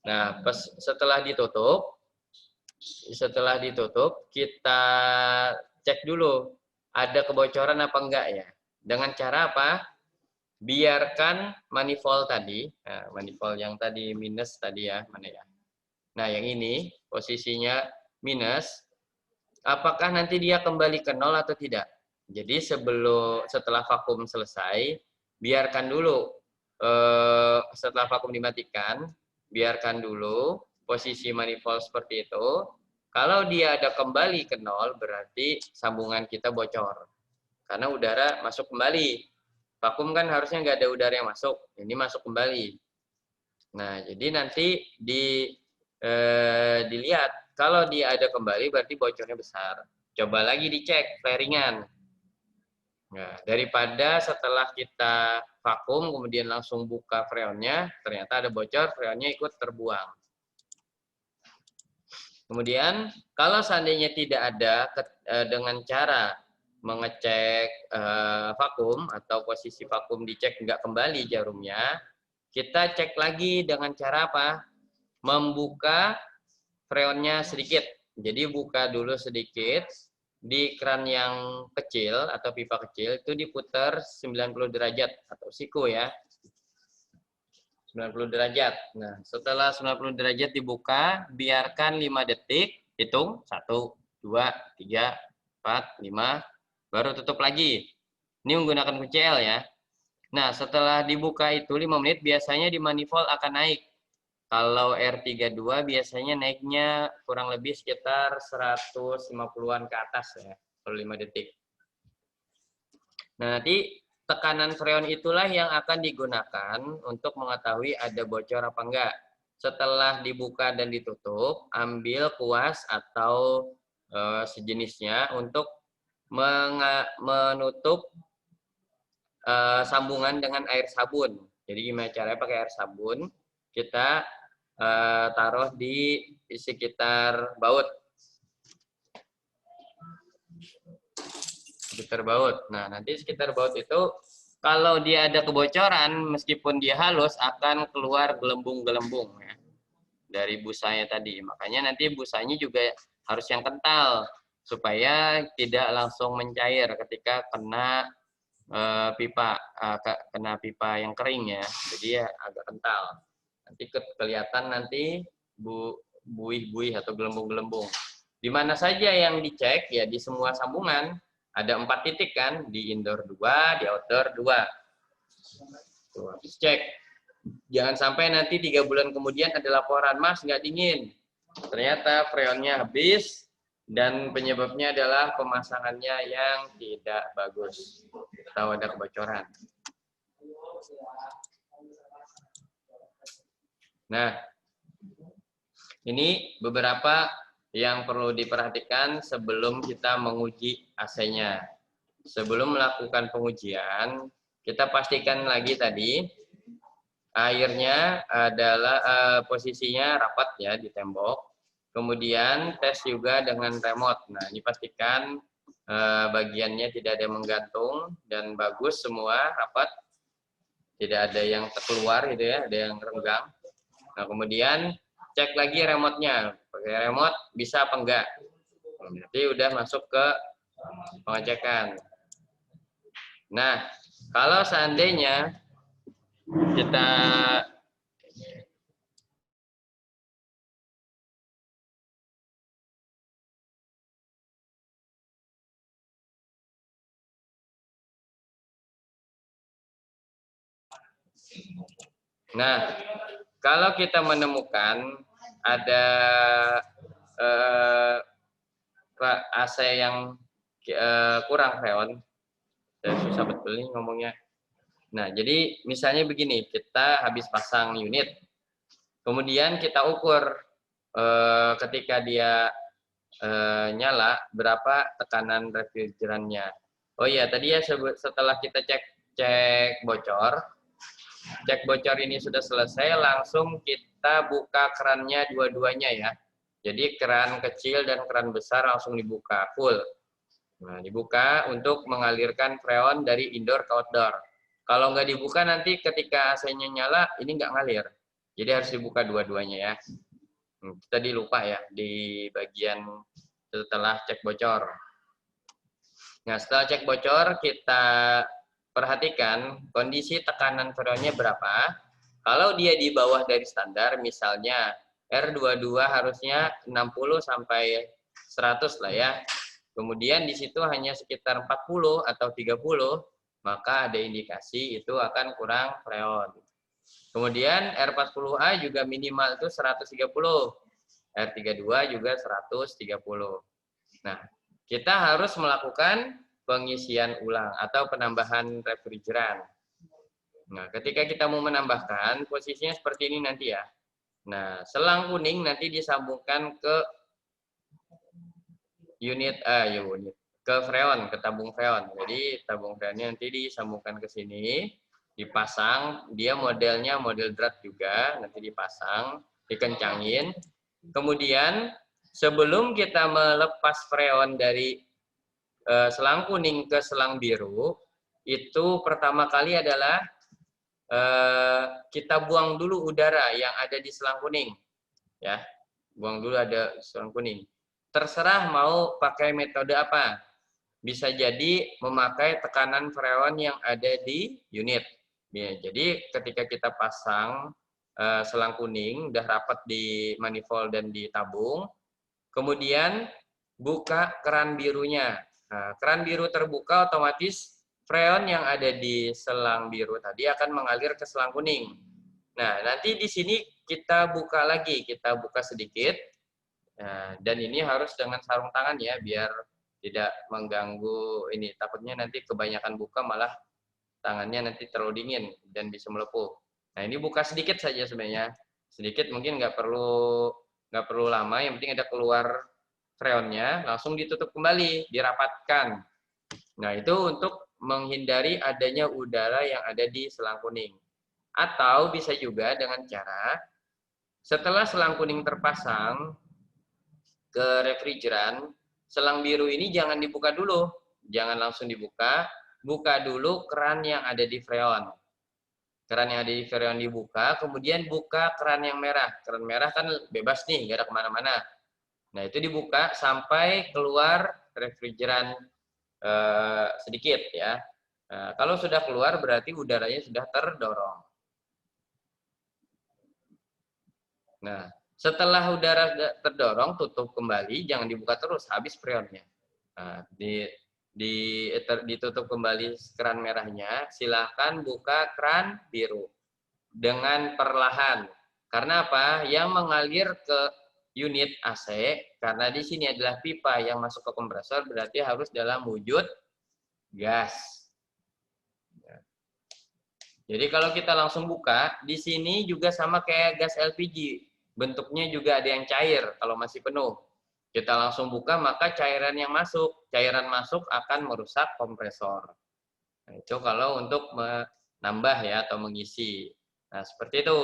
Speaker 1: Nah, setelah ditutup, kita cek dulu ada kebocoran apa enggak ya. Dengan cara apa? Biarkan manifold tadi, nah, manifold yang tadi minus tadi ya, mana ya? Nah, yang ini posisinya minus. Apakah nanti dia kembali ke nol atau tidak? Jadi setelah vakum selesai, biarkan dulu setelah vakum dimatikan, biarkan dulu posisi manifold seperti itu. Kalau dia ada kembali ke nol, berarti sambungan kita bocor. Karena udara masuk kembali. Vakum kan harusnya nggak ada udara yang masuk. Ini masuk kembali. Nah, jadi nanti dilihat. Kalau dia ada kembali, berarti bocornya besar. Coba lagi dicek flaringan. Nah, daripada setelah kita vakum, kemudian langsung buka freonnya, ternyata ada bocor, freonnya ikut terbuang. Kemudian, kalau seandainya tidak ada dengan cara mengecek vakum atau posisi vakum dicek nggak kembali jarumnya, kita cek lagi dengan cara apa? Membuka freonnya sedikit. Jadi buka dulu sedikit di keran yang kecil atau pipa kecil itu diputar 90 derajat atau siku ya. 90 derajat. Nah, setelah 90 derajat dibuka, biarkan 5 detik, hitung 1 2 3 4 5, baru tutup lagi. Ini menggunakan kunci L ya. Nah, setelah dibuka itu 5 menit biasanya di manifold akan naik. Kalau R32 biasanya naiknya kurang lebih sekitar 150-an ke atas ya, kalau 5 detik. Nah, nanti tekanan freon itulah yang akan digunakan untuk mengetahui ada bocor apa enggak. Setelah dibuka dan ditutup, ambil kuas atau sejenisnya untuk menutup sambungan dengan air sabun. Jadi gimana caranya pakai air sabun? Kita taruh di sekitar baut. Sekitar baut. Nah, nanti sekitar baut itu kalau dia ada kebocoran, meskipun dia halus, akan keluar gelembung-gelembung ya, dari busanya tadi. Makanya nanti busanya juga harus yang kental, supaya tidak langsung mencair ketika kena kena pipa yang kering ya. Jadi ya agak kental. Nanti kelihatan nanti buih-buih atau gelembung-gelembung. Di mana saja yang dicek ya di semua sambungan ada 4 titik kan, di indoor 2, di outdoor 2. Tuh, habis cek. Jangan sampai nanti 3 bulan kemudian ada laporan, Mas nggak dingin. Ternyata freonnya habis dan penyebabnya adalah pemasangannya yang tidak bagus atau ada kebocoran. Nah, ini beberapa yang perlu diperhatikan sebelum kita menguji AC-nya. Sebelum melakukan pengujian, Kita pastikan lagi tadi airnya adalah posisinya rapat ya di tembok. Kemudian tes juga dengan remote. Nah, ini pastikan bagiannya tidak ada yang menggantung dan bagus semua rapat. Tidak ada yang terkeluar gitu ya, ada yang renggang. Nah, kemudian cek lagi remote-nya. Pakai remote bisa apa enggak. Berarti udah masuk ke pengecekan. Nah, kalau seandainya kita kalau kita menemukan ada AC yang kurang freon, saya susah betul nih ngomongnya. Nah, jadi misalnya begini, kita habis pasang unit, kemudian kita ukur ketika dia nyala berapa tekanan refrigerannya. Oh iya, tadi ya setelah kita cek bocor ini sudah selesai, langsung kita buka kerannya dua-duanya ya. Jadi keran kecil dan keran besar langsung dibuka full. Nah, dibuka untuk mengalirkan freon dari indoor ke outdoor. Kalau nggak dibuka nanti ketika AC-nya nyala, ini nggak ngalir. Jadi harus dibuka dua-duanya ya. Tadi lupa ya di bagian setelah cek bocor. Nah, setelah cek bocor, kita perhatikan kondisi tekanan freonnya berapa. Kalau dia di bawah dari standar, misalnya R22 harusnya 60 sampai 100 lah ya. Kemudian di situ hanya sekitar 40 atau 30, maka ada indikasi itu akan kurang freon. Kemudian R40A juga minimal itu 130, R32 juga 130. Nah, kita harus melakukan pengisian ulang atau penambahan refrigeran. Nah, ketika kita mau menambahkan, posisinya seperti ini nanti ya. Nah, selang kuning nanti disambungkan ke unit ke freon, ke tabung freon. Jadi tabung freonnya nanti disambungkan ke sini, dipasang. Dia modelnya model drat juga, nanti dipasang, dikencangin. Kemudian sebelum kita melepas freon dari selang kuning ke selang biru, itu pertama kali adalah kita buang dulu udara yang ada di selang kuning, ya, buang dulu ada selang kuning. Terserah mau pakai metode apa, bisa jadi memakai tekanan freon yang ada di unit. Ya, jadi ketika kita pasang selang kuning, udah rapat di manifold dan di tabung, kemudian buka keran birunya. Nah, keran biru terbuka, otomatis freon yang ada di selang biru tadi akan mengalir ke selang kuning. Nah, nanti di sini kita buka lagi, kita buka sedikit. Nah, dan ini harus dengan sarung tangan ya, biar tidak mengganggu ini. Takutnya nanti kebanyakan buka malah tangannya nanti terlalu dingin dan bisa melepuh. Nah, ini buka sedikit saja sebenarnya. Sedikit, mungkin nggak perlu lama, yang penting ada keluar freonnya, langsung ditutup kembali, dirapatkan. Nah, itu untuk menghindari adanya udara yang ada di selang kuning. Atau bisa juga dengan cara, setelah selang kuning terpasang ke refrigeran, selang biru ini jangan dibuka dulu. Jangan langsung dibuka, buka dulu keran yang ada di freon. Keran yang ada di freon dibuka, kemudian buka keran yang merah. Keran merah kan bebas nih, nggak ada kemana-mana. Nah, itu dibuka sampai keluar refrigeran sedikit ya. Kalau sudah keluar berarti udaranya sudah terdorong. Nah, setelah udara terdorong, tutup kembali, jangan dibuka terus, habis freonnya. Nah, ditutup kembali keran merahnya, silakan buka keran biru dengan perlahan. Karena apa? Yang mengalir ke unit AC, karena di sini adalah pipa yang masuk ke kompresor, berarti harus dalam wujud gas. Jadi kalau kita langsung buka, di sini juga sama kayak gas LPG. Bentuknya juga ada yang cair kalau masih penuh. Kita langsung buka, maka cairan masuk akan merusak kompresor. Nah, itu kalau untuk menambah ya atau mengisi. Nah, seperti itu.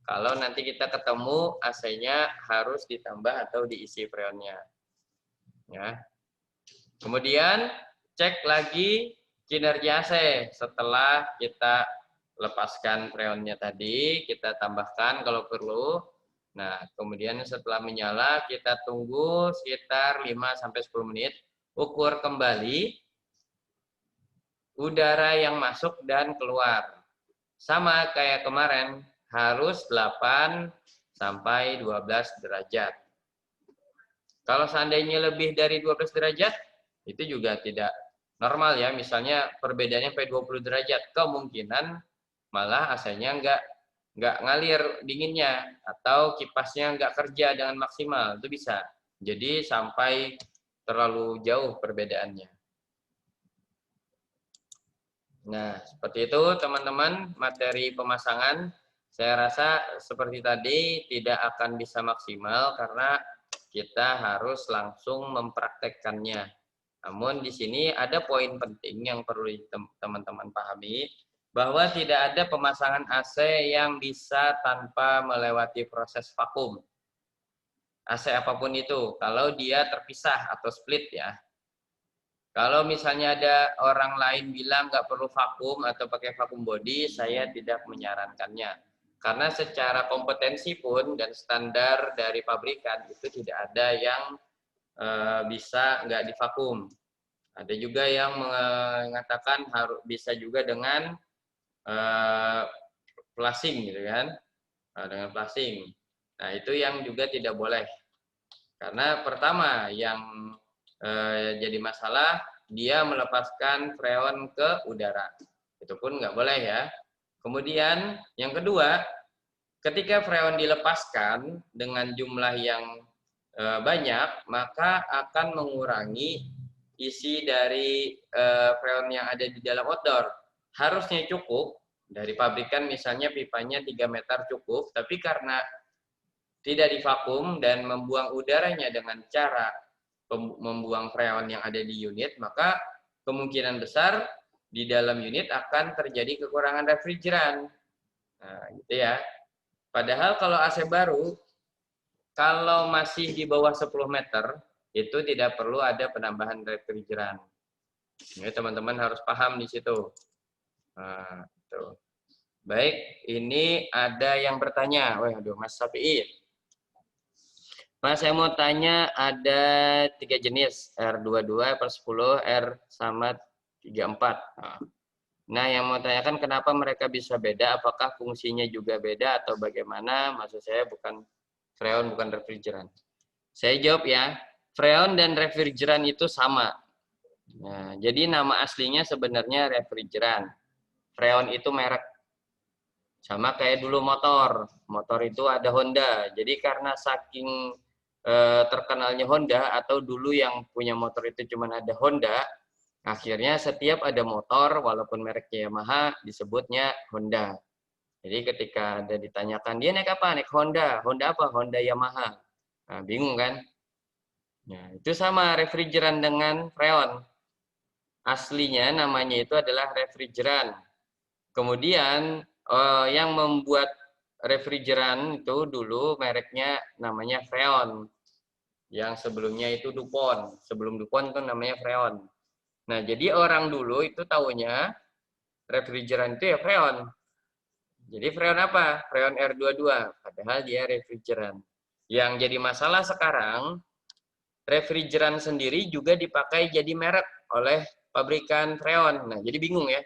Speaker 1: Kalau nanti kita ketemu AC-nya harus ditambah atau diisi freonnya. Ya. Kemudian cek lagi kinerja AC setelah kita lepaskan freonnya tadi, kita tambahkan kalau perlu. Nah, kemudian setelah menyala kita tunggu sekitar 5-10 menit, ukur kembali udara yang masuk dan keluar. Sama kayak kemarin, harus 8 sampai 12 derajat. Kalau seandainya lebih dari 12 derajat, itu juga tidak normal ya. Misalnya perbedaannya sampai 20 derajat, kemungkinan malah AC-nya nggak ngalir dinginnya atau kipasnya nggak kerja dengan maksimal, itu bisa. Jadi sampai terlalu jauh perbedaannya. Nah, seperti itu teman-teman materi pemasangan. Saya rasa seperti tadi tidak akan bisa maksimal karena kita harus langsung mempraktekkannya. Namun di sini ada poin penting yang perlu teman-teman pahami, bahwa tidak ada pemasangan AC yang bisa tanpa melewati proses vakum. AC apapun itu, kalau dia terpisah atau split ya. Kalau misalnya ada orang lain bilang nggak perlu vakum atau pakai vakum body, saya tidak menyarankannya. Karena secara kompetensi pun dan standar dari pabrikan itu tidak ada yang bisa nggak divakum. Ada juga yang mengatakan harus bisa juga dengan flushing gitu kan, dengan flushing. Nah itu yang juga tidak boleh. Karena pertama yang jadi masalah dia melepaskan freon ke udara. Itu pun nggak boleh ya. Kemudian yang kedua, ketika freon dilepaskan dengan jumlah yang banyak, maka akan mengurangi isi dari freon yang ada di dalam outdoor. Harusnya cukup, dari pabrikan misalnya pipanya 3 meter cukup, tapi karena tidak divakum dan membuang udaranya dengan cara membuang freon yang ada di unit, maka kemungkinan besar di dalam unit akan terjadi kekurangan refrigeran. Nah, gitu ya. Padahal kalau AC baru, kalau masih di bawah 10 meter, itu tidak perlu ada penambahan refrigeran. Ini teman-teman harus paham di situ. Nah, itu. Baik, ini ada yang bertanya. Waduh, Mas Safi'i. Mas, saya mau tanya ada 3 jenis, R22/10, R sama 34. Nah, yang mau tanyakan kenapa mereka bisa beda, apakah fungsinya juga beda atau bagaimana? Maksud saya bukan freon, bukan refrigeran. Saya jawab ya, freon dan refrigeran itu sama. Nah, jadi nama aslinya sebenarnya refrigeran. Freon itu merek. Sama kayak dulu motor. Motor itu ada Honda. Jadi karena saking terkenalnya Honda atau dulu yang punya motor itu cuma ada Honda, akhirnya setiap ada motor walaupun mereknya Yamaha disebutnya Honda. Jadi ketika ada ditanyakan dia naik apa? Naik Honda. Honda apa? Honda Yamaha. Nah, bingung kan? Nah, itu sama refrigeran dengan freon. Aslinya namanya itu adalah refrigeran. Kemudian yang membuat refrigeran itu dulu mereknya namanya Freon. Yang sebelumnya itu Dupont. Sebelum Dupont itu namanya Freon. Nah, jadi orang dulu itu taunya refrigeran itu ya Freon. Jadi Freon apa? Freon R22. Padahal dia refrigeran. Yang jadi masalah sekarang, refrigeran sendiri juga dipakai jadi merek oleh pabrikan Freon. Nah, jadi bingung ya.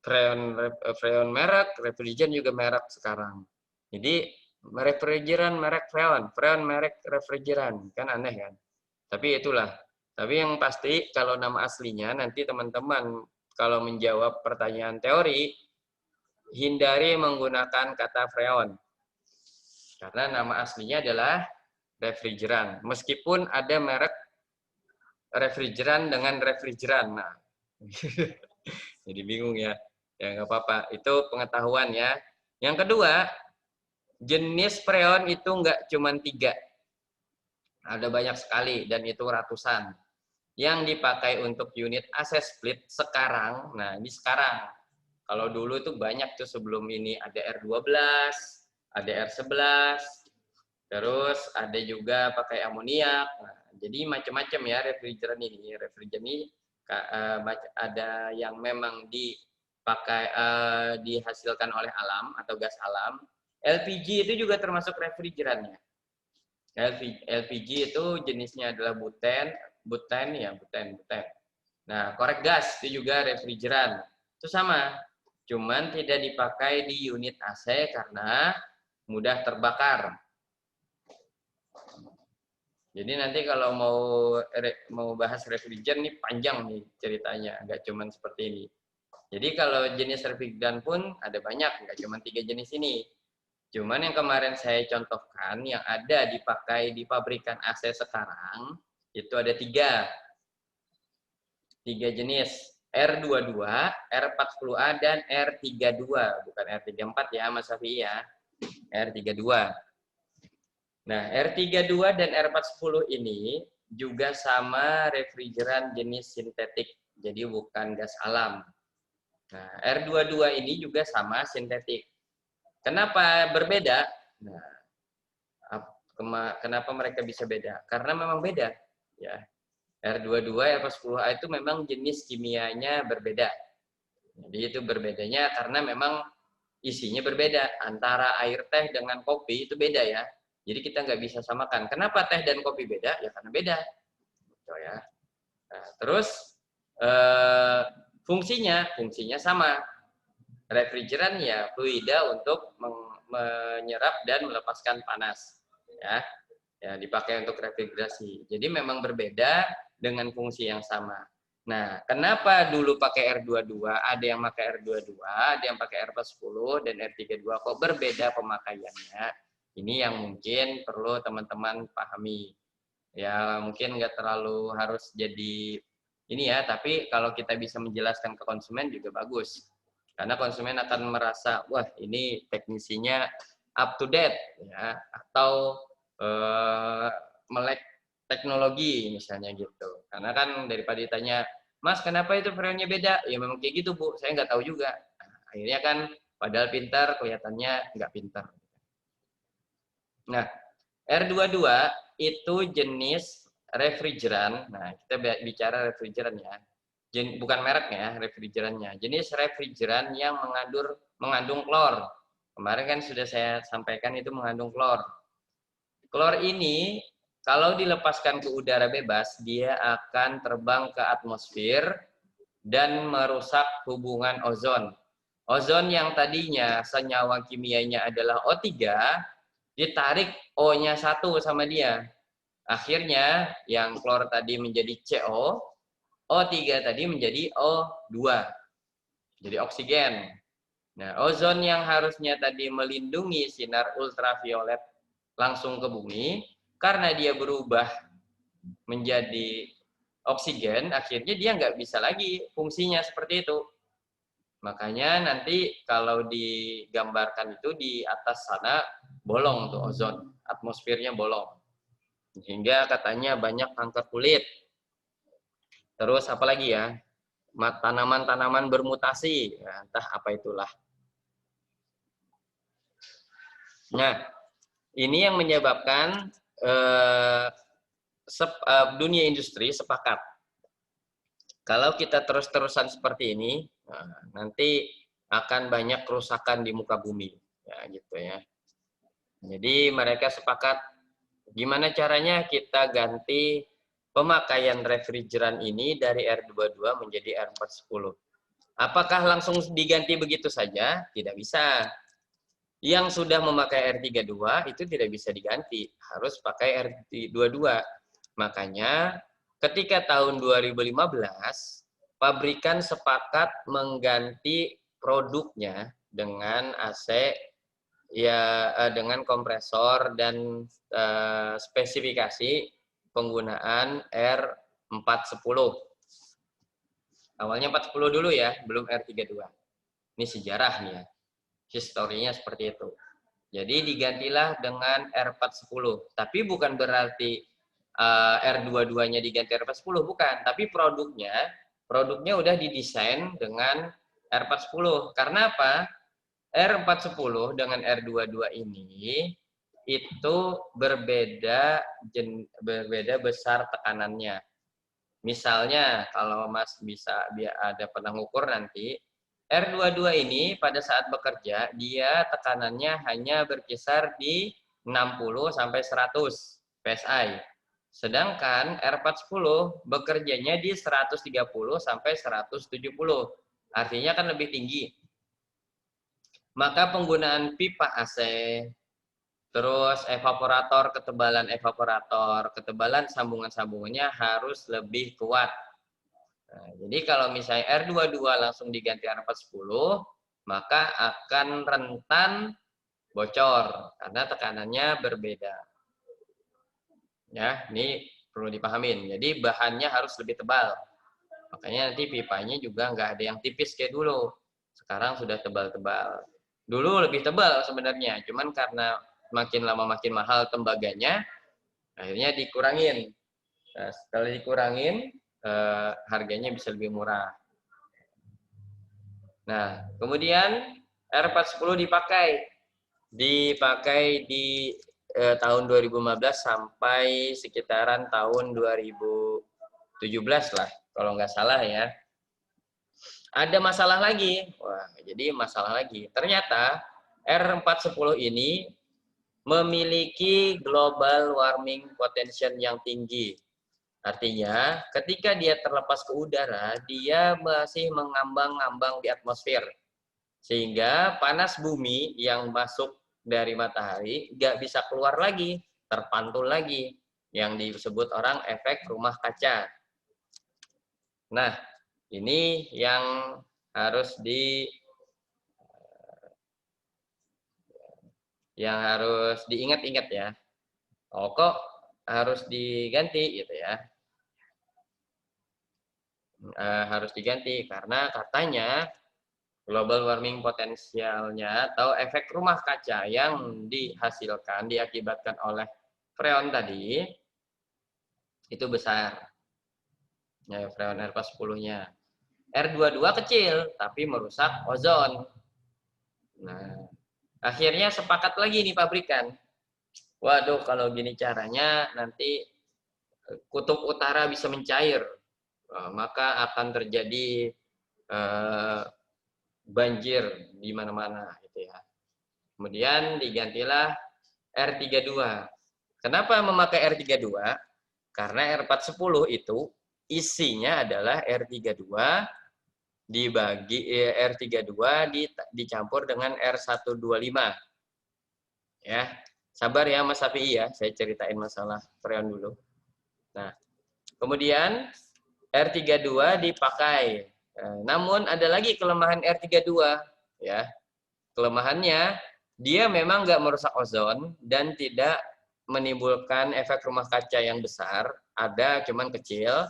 Speaker 1: Freon merek, refrigeran juga merek sekarang. Jadi refrigeran merek Freon, Freon merek refrigeran, kan aneh kan? Tapi itulah. Tapi yang pasti kalau nama aslinya nanti teman-teman kalau menjawab pertanyaan teori, hindari menggunakan kata Freon. Karena nama aslinya adalah refrigeran. Meskipun ada merek refrigeran dengan refrigeran. Nah, jadi bingung ya. Ya nggak apa-apa. Itu pengetahuan ya. Yang kedua, jenis freon itu nggak cuma 3. Ada banyak sekali dan itu ratusan. yang dipakai untuk unit AC split sekarang, nah ini sekarang. Kalau dulu itu banyak tuh sebelum ini ada R12, ada R11, terus ada juga pakai amoniak. Nah, jadi macam-macam ya refrigeran ini. Refrigeran ini ada yang memang dipakai dihasilkan oleh alam atau gas alam. LPG itu juga termasuk refrigerannya. LPG itu jenisnya adalah buten. Nah, korek gas itu juga refrigeran. Itu sama, cuman tidak dipakai di unit AC karena mudah terbakar. Jadi nanti kalau mau bahas refrigeran nih panjang nih ceritanya, nggak cuman seperti ini. Jadi kalau jenis refrigeran pun ada banyak, nggak cuma 3 jenis ini. Cuman yang kemarin saya contohkan yang ada dipakai di pabrikan AC sekarang itu ada 3 jenis, R22, R40A, dan R32, bukan R34 ya Mas Safi ya, R32. Nah, R32 dan R40 ini juga sama refrigeran jenis sintetik, jadi bukan gas alam. Nah, R22 ini juga sama sintetik. Kenapa berbeda? Nah, kenapa mereka bisa beda? Karena memang beda. Ya, R22, R10A itu memang jenis kimianya berbeda. Jadi itu berbedanya karena memang isinya berbeda. Antara air teh dengan kopi itu beda ya. Jadi kita nggak bisa samakan. Kenapa teh dan kopi beda? Ya karena beda. Gitu ya. Nah, terus fungsinya sama. Refrigeran ya fluida untuk menyerap dan melepaskan panas. Ya, dipakai untuk refrigerasi. Jadi memang berbeda dengan fungsi yang sama. Nah, kenapa dulu pakai R22, ada yang pakai R22, ada yang pakai R40 dan R32, kok berbeda pemakaiannya? Ini yang mungkin perlu teman-teman pahami. Ya, mungkin nggak terlalu harus jadi ini ya, tapi kalau kita bisa menjelaskan ke konsumen juga bagus. Karena konsumen akan merasa, wah ini teknisinya up to date, ya, atau melek teknologi misalnya gitu. Karena kan daripada ditanya, Mas kenapa itu freonnya beda? Ya memang kayak gitu Bu, saya nggak tahu juga. Nah, akhirnya kan padahal pintar, kelihatannya nggak pintar. Nah, R22 itu jenis refrigeran. Nah, kita bicara refrigeran ya. Bukan mereknya, refrigerannya. Jenis refrigeran yang mengandung klor. Kemarin kan sudah saya sampaikan itu mengandung klor. Klor ini kalau dilepaskan ke udara bebas, dia akan terbang ke atmosfer dan merusak hubungan ozon. Ozon yang tadinya senyawa kimianya adalah O3, ditarik O-nya 1 sama dia. Akhirnya yang klor tadi menjadi CO, O3 tadi menjadi O2. Jadi oksigen. Nah, ozon yang harusnya tadi melindungi sinar ultraviolet langsung ke bumi, karena dia berubah menjadi oksigen, akhirnya dia nggak bisa lagi fungsinya seperti itu. Makanya nanti kalau digambarkan itu di atas sana bolong tuh ozon, atmosfernya bolong. Sehingga katanya banyak kanker kulit. Terus apa lagi ya? Tanaman-tanaman bermutasi, ya, entah apa itulah. Nah, ini yang menyebabkan dunia industri sepakat. Kalau kita terus-terusan seperti ini, nanti akan banyak kerusakan di muka bumi, ya gitu ya. Jadi mereka sepakat gimana caranya kita ganti pemakaian refrigeran ini dari R22 menjadi R410. Apakah langsung diganti begitu saja? Tidak bisa. Yang sudah memakai R32 itu tidak bisa diganti, harus pakai R22. Makanya ketika tahun 2015 pabrikan sepakat mengganti produknya dengan AC ya dengan kompresor dan spesifikasi penggunaan R410. Awalnya 410 dulu ya, belum R32. Ini sejarah nih ya. Historinya seperti itu. Jadi digantilah dengan R410. Tapi bukan berarti R22-nya diganti R410, bukan, tapi produknya udah didesain dengan R410. Karena apa? R410 dengan R22 ini itu berbeda besar tekanannya. Misalnya kalau Mas bisa ada pernah ngukur nanti, R22 ini pada saat bekerja dia tekanannya hanya berkisar di 60 sampai 100 PSI. Sedangkan R410 bekerjanya di 130 sampai 170. Artinya kan lebih tinggi. Maka penggunaan pipa AC, terus ketebalan sambungan-sambungannya harus lebih kuat. Nah, jadi kalau misalnya R22 langsung diganti R410, maka akan rentan bocor karena tekanannya berbeda. Ya, ini perlu dipahamin. Jadi bahannya harus lebih tebal. Makanya nanti pipanya juga nggak ada yang tipis kayak dulu. Sekarang sudah tebal-tebal. Dulu lebih tebal sebenarnya, cuman karena makin lama makin mahal tembaganya, akhirnya dikurangin. Nah, setelah dikurangin, harganya bisa lebih murah. Nah, kemudian R410 dipakai di tahun 2015 sampai sekitaran tahun 2017 lah, kalau nggak salah ya. Ada masalah lagi. Wah, jadi masalah lagi. Ternyata R410 ini memiliki global warming potential yang tinggi. Artinya, ketika dia terlepas ke udara, dia masih mengambang-ambang di atmosfer. Sehingga panas bumi yang masuk dari matahari nggak bisa keluar lagi, terpantul lagi. Yang disebut orang efek rumah kaca. Nah, ini yang harus diingat-ingat ya. Oh, kok harus diganti gitu ya. Harus diganti karena katanya global warming potensialnya atau efek rumah kaca yang diakibatkan oleh freon tadi itu besar. Ya, freon R410-nya. R22 kecil tapi merusak ozon. Nah, akhirnya sepakat lagi nih pabrikan. Waduh, kalau gini caranya nanti kutub utara bisa mencair. Maka akan terjadi banjir di mana-mana gitu ya. Kemudian digantilah R32. Kenapa memakai R32? Karena R410 itu isinya adalah R32 R32 dicampur dengan R125. Ya. Sabar ya Mas Safi ya, saya ceritain masalah freon dulu. Nah, kemudian R32 dipakai. Namun ada lagi kelemahan R32 ya. Kelemahannya dia memang nggak merusak ozon dan tidak menimbulkan efek rumah kaca yang besar, ada cuman kecil,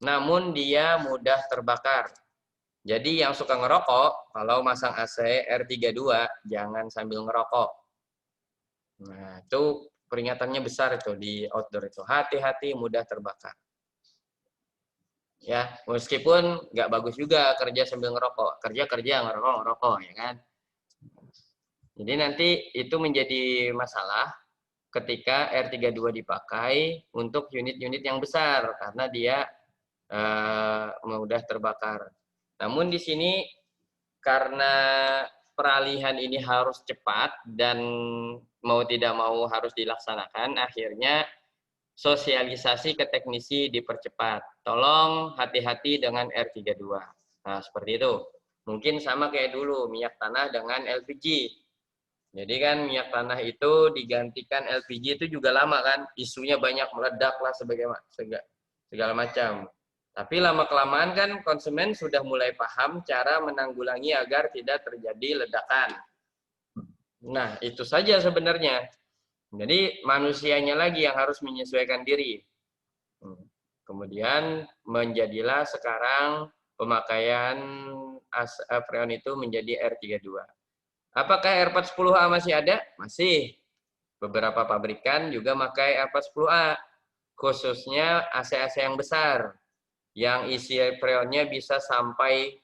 Speaker 1: namun dia mudah terbakar. Jadi yang suka ngerokok, kalau masang AC R32 jangan sambil ngerokok. Nah, itu peringatannya besar itu di outdoor itu. Hati-hati mudah terbakar. Ya, meskipun nggak bagus juga kerja sambil ngerokok. Kerja ngerokok ya kan. Jadi nanti itu menjadi masalah ketika R32 dipakai untuk unit-unit yang besar karena dia mudah terbakar. Namun di sini karena peralihan ini harus cepat dan mau tidak mau harus dilaksanakan, akhirnya sosialisasi ke teknisi dipercepat. Tolong hati-hati dengan R32. Nah, seperti itu. Mungkin sama kayak dulu, minyak tanah dengan LPG. Jadi kan minyak tanah itu digantikan LPG itu juga lama kan, isunya banyak, meledak lah segala macam. Tapi lama-kelamaan kan konsumen sudah mulai paham cara menanggulangi agar tidak terjadi ledakan. Nah, itu saja sebenarnya. Jadi manusianya lagi yang harus menyesuaikan diri. Kemudian menjadilah sekarang pemakaian freon itu menjadi R32. Apakah R410A masih ada? Masih. Beberapa pabrikan juga pakai R410A. khususnya AC-AC yang besar, yang isi freonnya bisa sampai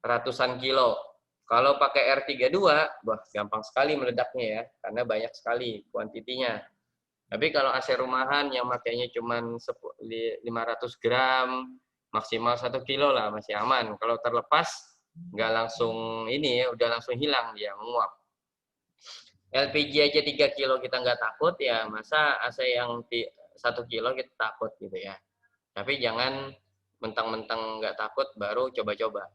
Speaker 1: ratusan kilo. Kalau pakai R32, wah gampang sekali meledaknya ya, karena banyak sekali kuantitinya. Tapi kalau AC rumahan yang makainya cuma 500 gram, maksimal 1 kilo lah masih aman. Kalau terlepas, nggak langsung ini ya, udah langsung hilang dia, menguap. LPG aja 3 kilo kita nggak takut ya, masa AC yang 1 kilo kita takut gitu ya. Tapi jangan mentang-mentang nggak takut baru coba-coba.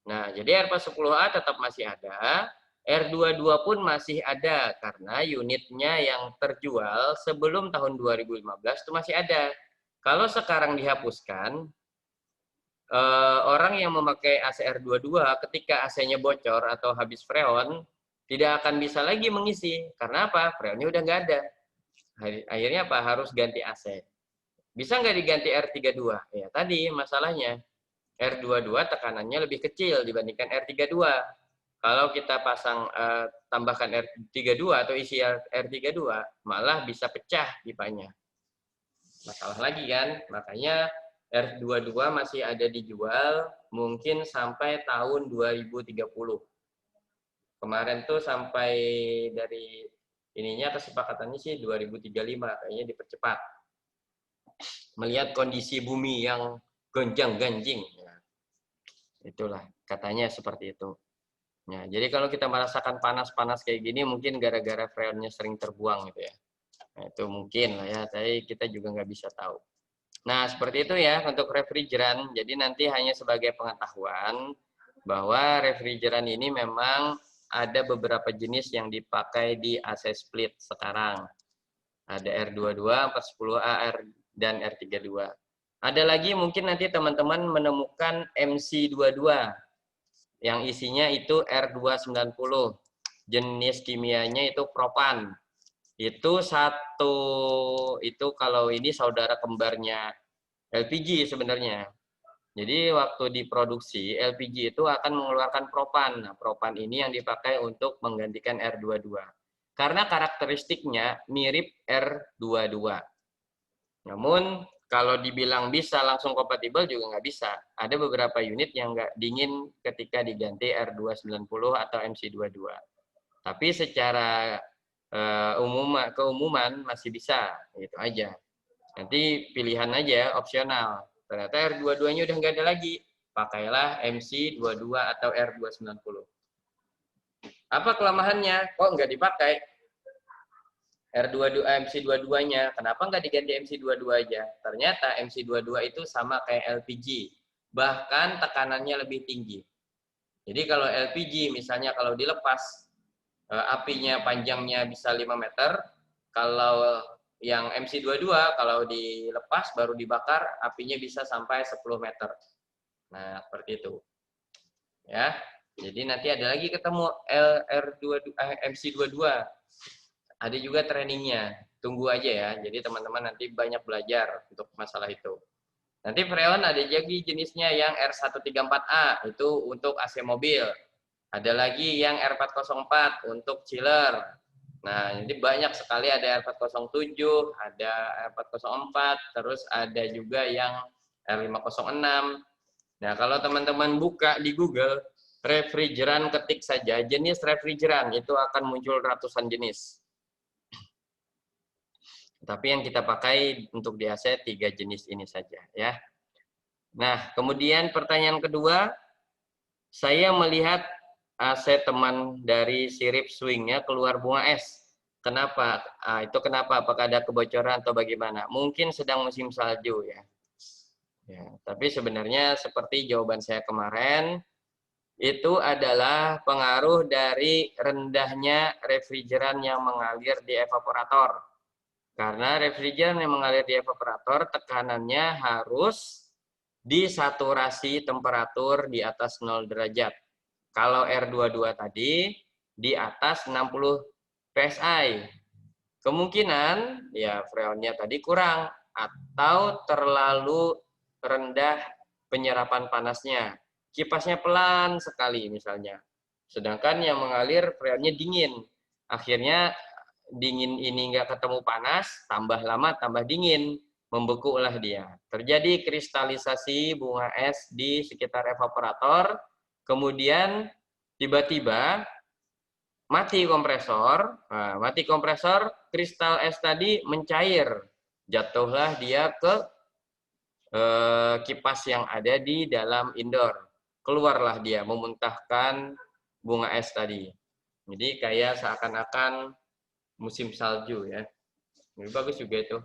Speaker 1: Nah, jadi R410A tetap masih ada, R22 pun masih ada karena unitnya yang terjual sebelum tahun 2015 itu masih ada. Kalau sekarang dihapuskan, orang yang memakai AC R22 ketika AC-nya bocor atau habis freon tidak akan bisa lagi mengisi. Karena apa? Freonnya udah nggak ada. Akhirnya apa? Harus ganti AC. Bisa nggak diganti R32? Ya tadi masalahnya. R22 tekanannya lebih kecil dibandingkan R32. Kalau kita pasang tambahkan R32 atau isi R32 malah bisa pecah pipanya. Masalah lagi kan? Makanya R22 masih ada dijual mungkin sampai tahun 2030. Kemarin tuh sampai dari ininya kesepakatannya sih 2035 kayaknya dipercepat. Melihat kondisi bumi yang gonjang-ganjing. Itulah katanya seperti itu. Nah, jadi kalau kita merasakan panas-panas kayak gini mungkin gara-gara freonnya sering terbuang gitu ya. Nah, itu mungkin lah ya, tapi kita juga nggak bisa tahu. Nah, seperti itu ya untuk refrigeran. Jadi nanti hanya sebagai pengetahuan bahwa refrigeran ini memang ada beberapa jenis yang dipakai di AC split sekarang. Ada R22, 410A, dan R32. Ada lagi mungkin nanti teman-teman menemukan MC22 yang isinya itu R290. Jenis kimianya itu propan. Itu kalau ini saudara kembarnya LPG sebenarnya. Jadi waktu diproduksi LPG itu akan mengeluarkan propan. Nah, propan ini yang dipakai untuk menggantikan R22. Karena karakteristiknya mirip R22. Namun kalau dibilang bisa langsung kompatibel juga nggak bisa. Ada beberapa unit yang nggak dingin ketika diganti R290 atau MC22. Tapi secara keumuman masih bisa, gitu aja. Nanti pilihan aja, opsional. Ternyata R22-nya udah nggak ada lagi. Pakailah MC22 atau R290. Apa kelemahannya? Kok nggak dipakai? MC22-nya, kenapa nggak diganti MC22 aja? Ternyata MC22 itu sama kayak LPG, bahkan tekanannya lebih tinggi. Jadi kalau LPG misalnya kalau dilepas, apinya panjangnya bisa 5 meter, kalau yang MC22 kalau dilepas baru dibakar, apinya bisa sampai 10 meter. Nah, seperti itu. Ya. Jadi nanti ada lagi ketemu MC22. Ada juga trainingnya, tunggu aja ya. Jadi teman-teman nanti banyak belajar untuk masalah itu. Nanti freon ada lagi jenisnya yang R134A, itu untuk AC mobil. Ada lagi yang R404 untuk chiller. Nah, ini banyak sekali, ada R407, ada R404, terus ada juga yang R506. Nah, kalau teman-teman buka di Google, refrigeran ketik saja jenis refrigeran, itu akan muncul ratusan jenis. Tapi yang kita pakai untuk di AC 3 jenis ini saja ya. Nah, kemudian pertanyaan kedua, saya melihat AC teman dari sirip swingnya keluar bunga es. Kenapa? Itu kenapa? Apakah ada kebocoran atau bagaimana? Mungkin sedang musim salju ya. Tapi sebenarnya seperti jawaban saya kemarin, itu adalah pengaruh dari rendahnya refrigeran yang mengalir di evaporator. Karena refrigeran yang mengalir di evaporator tekanannya harus disaturasi temperatur di atas 0 derajat. Kalau R22 tadi di atas 60 PSI. Kemungkinan ya freonnya tadi kurang atau terlalu rendah penyerapan panasnya. Kipasnya pelan sekali misalnya. Sedangkan yang mengalir freonnya dingin. Akhirnya dingin ini nggak ketemu panas, tambah lama tambah dingin. membekulah dia. Terjadi kristalisasi bunga es di sekitar evaporator, kemudian tiba-tiba mati kompresor. Nah, mati kompresor, kristal es tadi mencair. Jatuhlah dia ke kipas yang ada di dalam indoor. Keluarlah dia memuntahkan bunga es tadi. Jadi kayak seakan-akan musim salju ya. Ini bagus juga itu.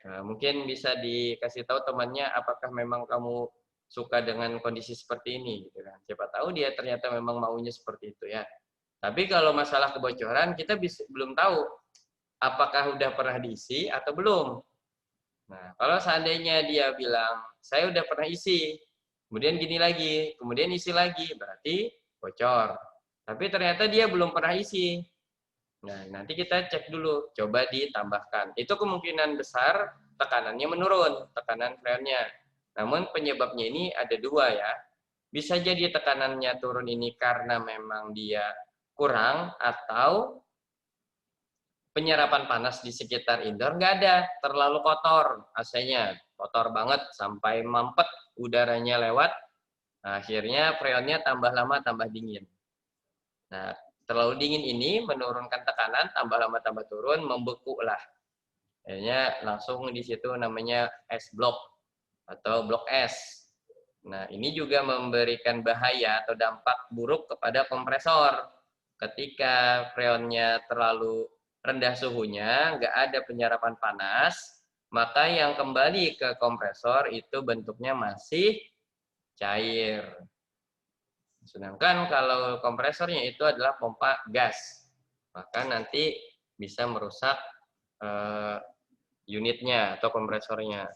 Speaker 1: Nah, mungkin bisa dikasih tahu temannya apakah memang kamu suka dengan kondisi seperti ini gitu kan. Siapa tahu dia ternyata memang maunya seperti itu ya. Tapi kalau masalah kebocoran kita belum tahu apakah udah pernah diisi atau belum. Nah, kalau seandainya dia bilang saya udah pernah isi, kemudian gini lagi, kemudian isi lagi, berarti bocor. Tapi ternyata dia belum pernah isi. Nah, nanti kita cek dulu, coba ditambahkan. Itu kemungkinan besar tekanannya menurun, tekanan freonnya. Namun penyebabnya ini ada dua ya. Bisa jadi tekanannya turun ini karena memang dia kurang atau penyerapan panas di sekitar indoor nggak ada, terlalu kotor AC-nya, kotor banget sampai mampet udaranya lewat. Nah, akhirnya freonnya tambah lama tambah dingin. Nah, terlalu dingin ini menurunkan tekanan, tambah lama tambah turun, membeku lah. Akhirnya langsung di situ namanya es blok atau blok es. Nah, ini juga memberikan bahaya atau dampak buruk kepada kompresor. Ketika freonnya terlalu rendah suhunya, nggak ada penyerapan panas, maka yang kembali ke kompresor itu bentuknya masih cair. Sedangkan kalau kompresornya itu adalah pompa gas, maka nanti bisa merusak unitnya atau kompresornya.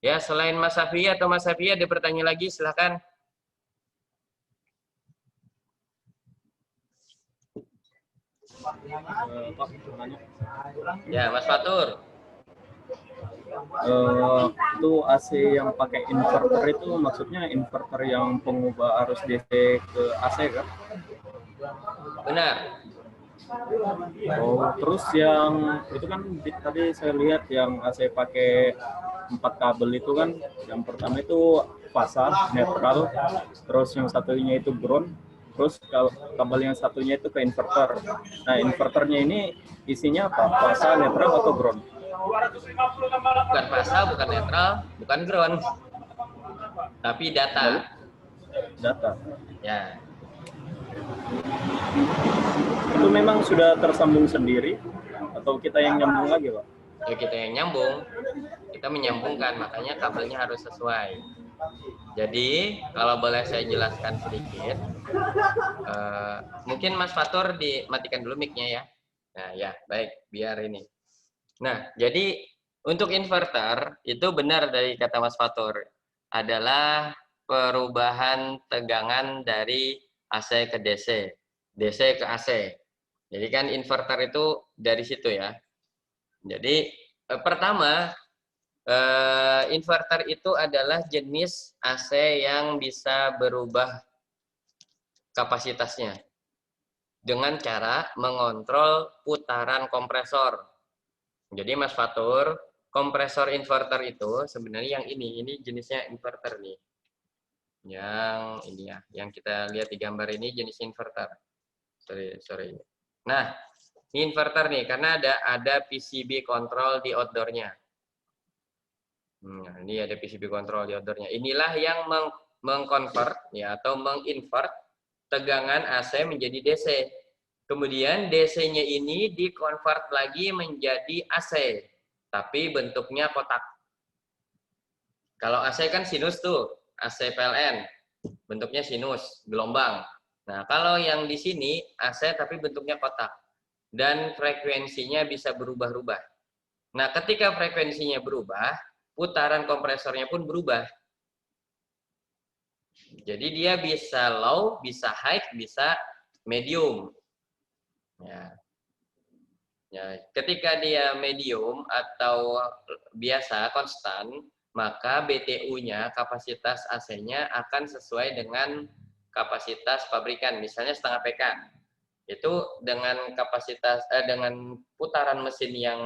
Speaker 1: Ya, selain Mas Safi atau Mas Safi ada pertanyaan lagi, silakan.
Speaker 3: Pak, nanya.
Speaker 1: Ya, Mas Fatur.
Speaker 3: Itu AC yang pakai inverter itu maksudnya inverter yang pengubah arus DC ke AC kan?
Speaker 1: Benar.
Speaker 3: Oh, terus yang itu kan tadi saya lihat yang AC pakai 4 kabel itu kan, yang pertama itu fasa netral, terus yang satunya itu ground, terus kabel yang satunya itu ke inverter. Nah, inverternya ini isinya apa? Fasa, netral atau ground?
Speaker 1: Bukan fasa, bukan netral, bukan ground. Tapi data.
Speaker 3: Data.
Speaker 1: Ya.
Speaker 3: Itu memang sudah tersambung sendiri atau kita yang nyambung lagi, Pak?
Speaker 1: Ya kita yang nyambung. Kita menyambungkan, makanya kabelnya harus sesuai. Jadi, kalau boleh saya jelaskan sedikit, mungkin Mas Fatur dimatikan dulu mic-nya ya. Nah, ya, baik, biar ini. Nah, jadi untuk inverter, itu benar dari kata Mas Fatur, adalah perubahan tegangan dari AC ke DC, DC ke AC. Jadi kan inverter itu dari situ ya. Jadi, pertama, inverter itu adalah jenis AC yang bisa berubah kapasitasnya dengan cara mengontrol putaran kompresor. Jadi Mas Fatur, kompresor inverter itu sebenarnya yang ini jenisnya inverter nih. Yang ini ya, yang kita lihat di gambar ini jenis inverter. Sorry. Nah, ini inverter nih karena ada PCB control di outdoornya. Ini ada PCB control di outdoornya. Inilah yang mengkonvert ya atau menginvert tegangan AC menjadi DC. Kemudian DC-nya ini dikonvert lagi menjadi AC, tapi bentuknya kotak. Kalau AC kan sinus tuh, AC PLN, bentuknya sinus, gelombang. Nah, kalau yang di sini AC tapi bentuknya kotak. Dan frekuensinya bisa berubah-ubah. Nah, ketika frekuensinya berubah, putaran kompresornya pun berubah. Jadi dia bisa low, bisa high, bisa medium. Ya, ketika dia medium atau biasa konstan, maka BTU-nya, kapasitas AC-nya akan sesuai dengan kapasitas pabrikan, misalnya setengah PK. Itu dengan kapasitas dengan putaran mesin yang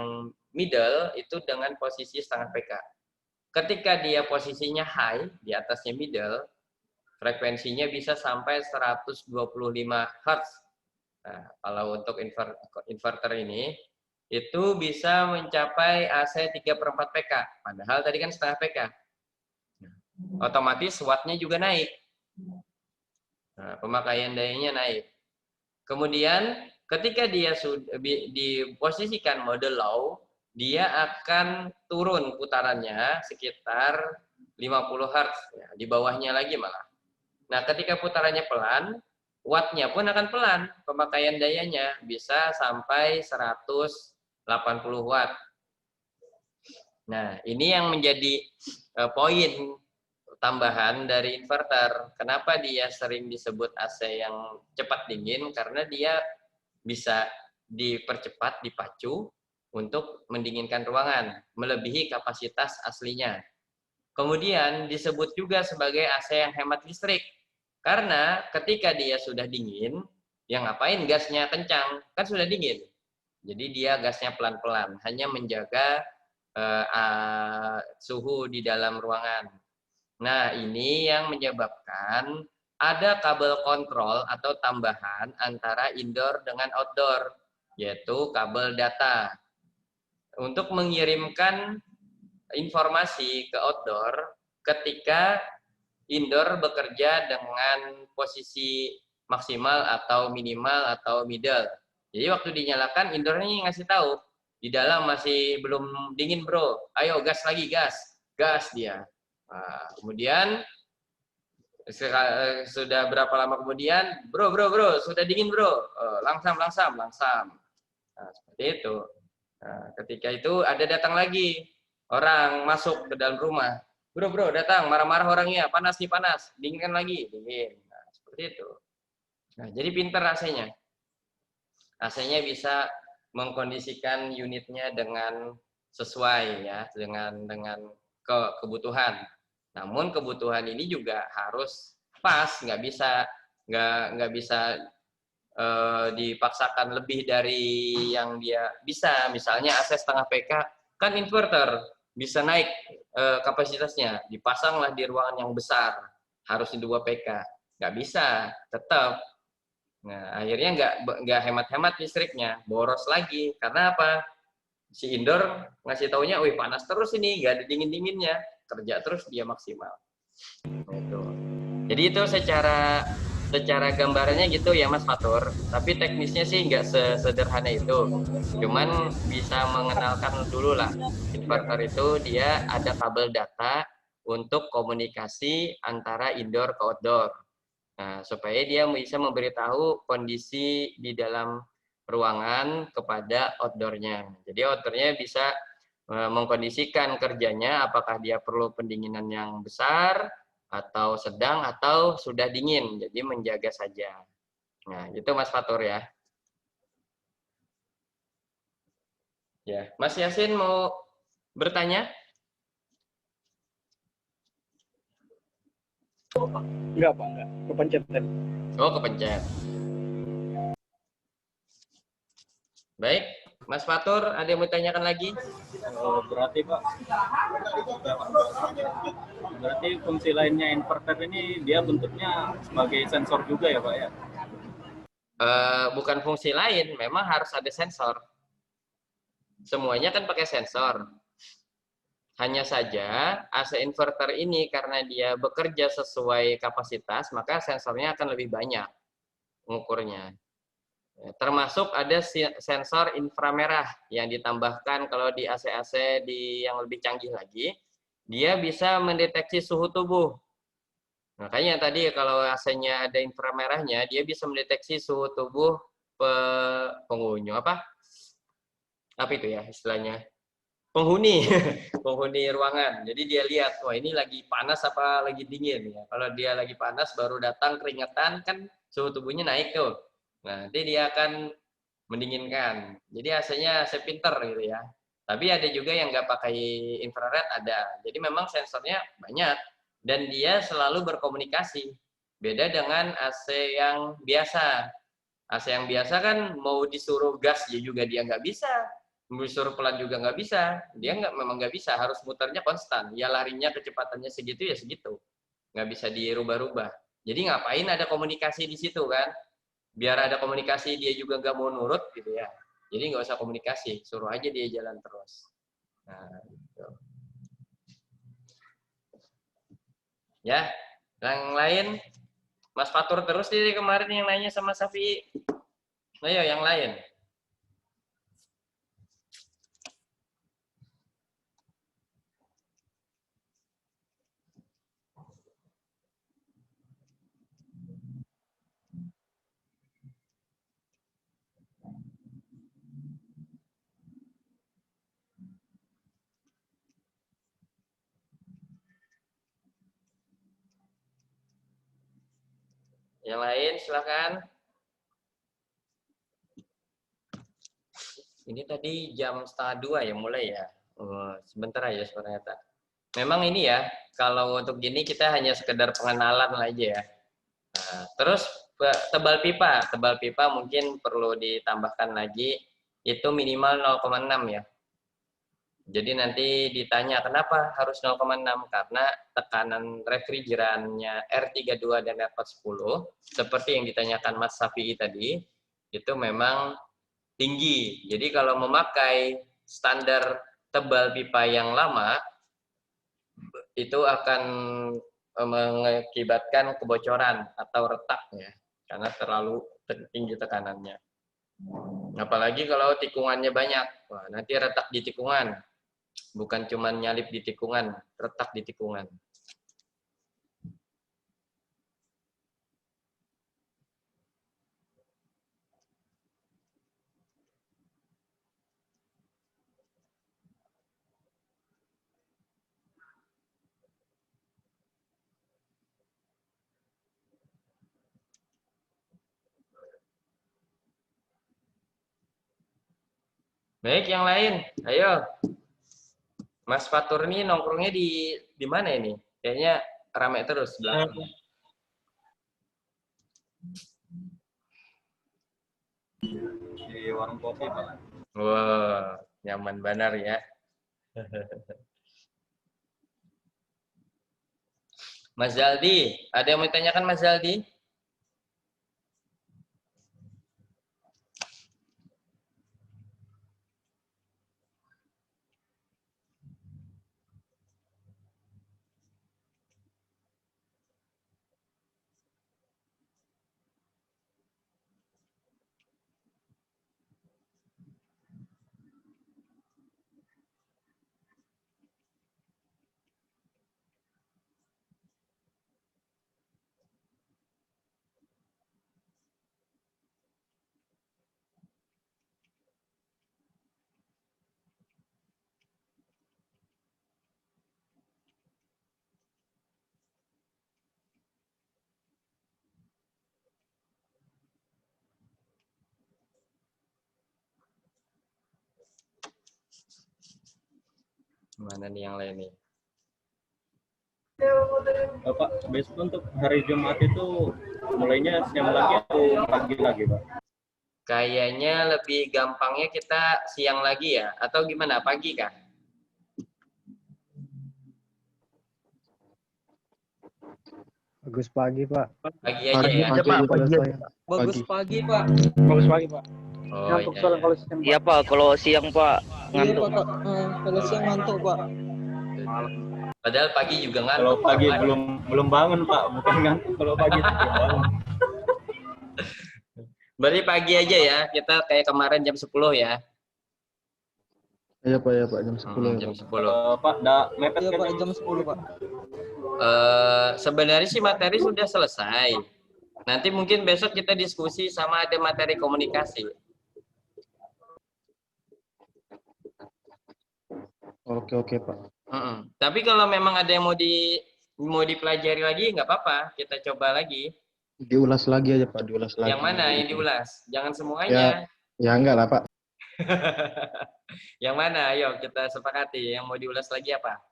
Speaker 1: middle itu dengan posisi setengah PK. Ketika dia posisinya high, di atasnya middle, frekuensinya bisa sampai 125 Hz. Nah, kalau untuk inverter ini, itu bisa mencapai AC 3/4 PK. Padahal tadi kan setengah PK. Otomatis wattnya juga naik. Nah, pemakaian dayanya naik. Kemudian ketika dia sudah diposisikan mode low, dia akan turun putarannya sekitar 50 Hz, ya, di bawahnya lagi malah. Nah, ketika putarannya pelan, wattnya pun akan pelan, pemakaian dayanya bisa sampai 180 watt. Nah, ini yang menjadi poin tambahan dari inverter. Kenapa dia sering disebut AC yang cepat dingin? Karena dia bisa dipercepat, dipacu untuk mendinginkan ruangan, melebihi kapasitas aslinya. Kemudian disebut juga sebagai AC yang hemat listrik. Karena ketika dia sudah dingin, yang ngapain gasnya kencang? Kan sudah dingin. Jadi dia gasnya pelan-pelan, hanya menjaga suhu di dalam ruangan. Nah, ini yang menyebabkan ada kabel kontrol atau tambahan antara indoor dengan outdoor, yaitu kabel data. Untuk mengirimkan informasi ke outdoor ketika indoor bekerja dengan posisi maksimal atau minimal atau middle. Jadi waktu dinyalakan, indoornya ngasih tahu, di dalam masih belum dingin bro, ayo gas lagi, gas dia. Nah, kemudian sudah berapa lama kemudian, bro, sudah dingin bro, langsam. Nah, seperti itu. Nah, ketika itu ada datang lagi orang masuk ke dalam rumah, bro datang, marah-marah orangnya, panas nih panas, dinginkan lagi, dingin. Nah, seperti itu. Nah, jadi pinter AC-nya. AC-nya bisa mengkondisikan unitnya dengan sesuai ya, dengan kebutuhan. Namun kebutuhan ini juga harus pas, nggak bisa dipaksakan lebih dari yang dia bisa. Misalnya AC setengah PK kan inverter bisa naik kapasitasnya, dipasanglah di ruangan yang besar, harus di 2 PK, nggak bisa, tetap. Nah, akhirnya nggak hemat-hemat listriknya, boros lagi. Karena apa? Si indoor ngasih taunya, wih panas terus ini, nggak ada dingin-dinginnya, kerja terus dia maksimal. Gitu. Jadi itu secara gambarannya gitu ya Mas Fatur. Tapi teknisnya sih nggak sesederhana itu. Cuman bisa mengenalkan dulu lah. Inverter itu dia ada kabel data untuk komunikasi antara indoor ke outdoor. Nah, supaya dia bisa memberitahu kondisi di dalam ruangan kepada outdoor-nya. Jadi outdoor-nya bisa mengkondisikan kerjanya, apakah dia perlu pendinginan yang besar, atau sedang, atau sudah dingin. Jadi menjaga saja. Nah, itu Mas Fatur ya. Ya, Mas Yasin mau bertanya?
Speaker 3: Enggak, Pak, enggak. Kepencet tadi.
Speaker 1: Oh, kepencet. Baik, Mas Fatur, ada yang mau ditanyakan lagi?
Speaker 3: Berarti Pak, berarti fungsi lainnya inverter ini dia bentuknya sebagai sensor juga ya Pak ya?
Speaker 1: Bukan fungsi lain, memang harus ada sensor. Semuanya kan pakai sensor. Hanya saja AC inverter ini karena dia bekerja sesuai kapasitas, maka sensornya akan lebih banyak mengukurnya. Termasuk ada sensor inframerah yang ditambahkan kalau di AC-AC yang lebih canggih lagi, dia bisa mendeteksi suhu tubuh. Makanya tadi kalau AC-nya ada inframerahnya, dia bisa mendeteksi suhu tubuh pengunjung apa itu ya istilahnya, penghuni penghuni ruangan. Jadi dia lihat, wah ini lagi panas apa lagi dingin ya. Kalau dia lagi panas baru datang keringetan kan suhu tubuhnya naik tuh. Nah, nanti dia akan mendinginkan. Jadi AC-nya AC pinter gitu ya. Tapi ada juga yang nggak pakai infrared ada. Jadi memang sensornya banyak dan dia selalu berkomunikasi. Beda dengan AC yang biasa. AC yang biasa kan mau disuruh gas juga dia nggak bisa. disuruh pelan juga nggak bisa. Dia memang nggak bisa, harus muternya konstan. Ya larinya kecepatannya segitu ya segitu, nggak bisa dirubah-rubah. Jadi ngapain ada komunikasi di situ kan? Biar ada komunikasi, dia juga nggak mau nurut gitu ya. Jadi nggak usah komunikasi, suruh aja dia jalan terus. Nah, gitu. Ya, yang lain, Mas Fatur terus dari kemarin yang nanya sama Safi. Ayo yang lain. Yang lain silakan. Ini tadi jam 1:30 ya mulai ya. Oh, sebentar aja suaranya tak. Memang ini ya, kalau untuk gini kita hanya sekedar pengenalan aja ya. Nah, terus tebal pipa mungkin perlu ditambahkan lagi, itu minimal 0,6 ya. Jadi nanti ditanya kenapa harus 0,6, karena tekanan refrigerannya R32 dan R410 seperti yang ditanyakan Mas Safi'i tadi, itu memang tinggi. Jadi kalau memakai standar tebal pipa yang lama, itu akan mengakibatkan kebocoran atau retak ya, karena terlalu tinggi tekanannya. Apalagi kalau tikungannya banyak, wah, nanti retak di tikungan. Bukan cuma nyalip di tikungan, retak di tikungan. Baik, yang lain, ayo. Mas Fatur ini nongkrongnya di mana ini? Kayaknya ramai terus belakang.
Speaker 3: Di warung kopi, Pak.
Speaker 1: Wah, nyaman benar ya. Mas Zaldi, ada yang mau ditanyakan Mas Zaldi? Mana nih yang lain nih?
Speaker 3: Bapak, besok untuk hari Jumat itu mulainya siang lagi atau pagi lagi, Pak?
Speaker 1: Kayaknya lebih gampangnya kita siang lagi ya, atau gimana, pagi kah?
Speaker 4: Bagus pagi, Pak.
Speaker 1: Pagi aja ya.
Speaker 4: Pagi Pak, pagi aja.
Speaker 2: Bagus pagi, Pak.
Speaker 4: Bagus pagi, Pak.
Speaker 1: Oh iya,
Speaker 4: Soalnya
Speaker 1: iya.
Speaker 4: kalau siang,
Speaker 5: Iya Pak, kalau siang Pak
Speaker 2: Iya,
Speaker 5: ngantuk.
Speaker 2: Pak. Kalau siang ngantuk, Pak.
Speaker 1: Padahal pagi juga
Speaker 3: Kalau
Speaker 1: ngantuk.
Speaker 3: pagi belum bangun, Pak. Bukan ngantuk kalau pagi belum bangun.
Speaker 1: Berarti pagi aja ya, kita kayak kemarin jam 10 ya.
Speaker 4: Iya Pak, jam 10 ya,
Speaker 1: Jam
Speaker 4: Pak.
Speaker 1: 10.
Speaker 3: Pak, mepet
Speaker 2: Iya,
Speaker 3: kan
Speaker 2: Pak, jam 10, Pak.
Speaker 1: Sebenarnya sih materi sudah selesai. Nanti mungkin besok kita diskusi sama ada materi komunikasi.
Speaker 4: Oke, Pak.
Speaker 1: Tapi kalau memang ada yang mau dipelajari lagi, nggak apa-apa, kita coba lagi.
Speaker 4: Diulas lagi aja, Pak, diulas lagi.
Speaker 1: Yang mana yang diulas? Jangan semuanya.
Speaker 4: Ya enggak lah, Pak.
Speaker 1: Yang mana? Ayo kita sepakati. Yang mau diulas lagi apa?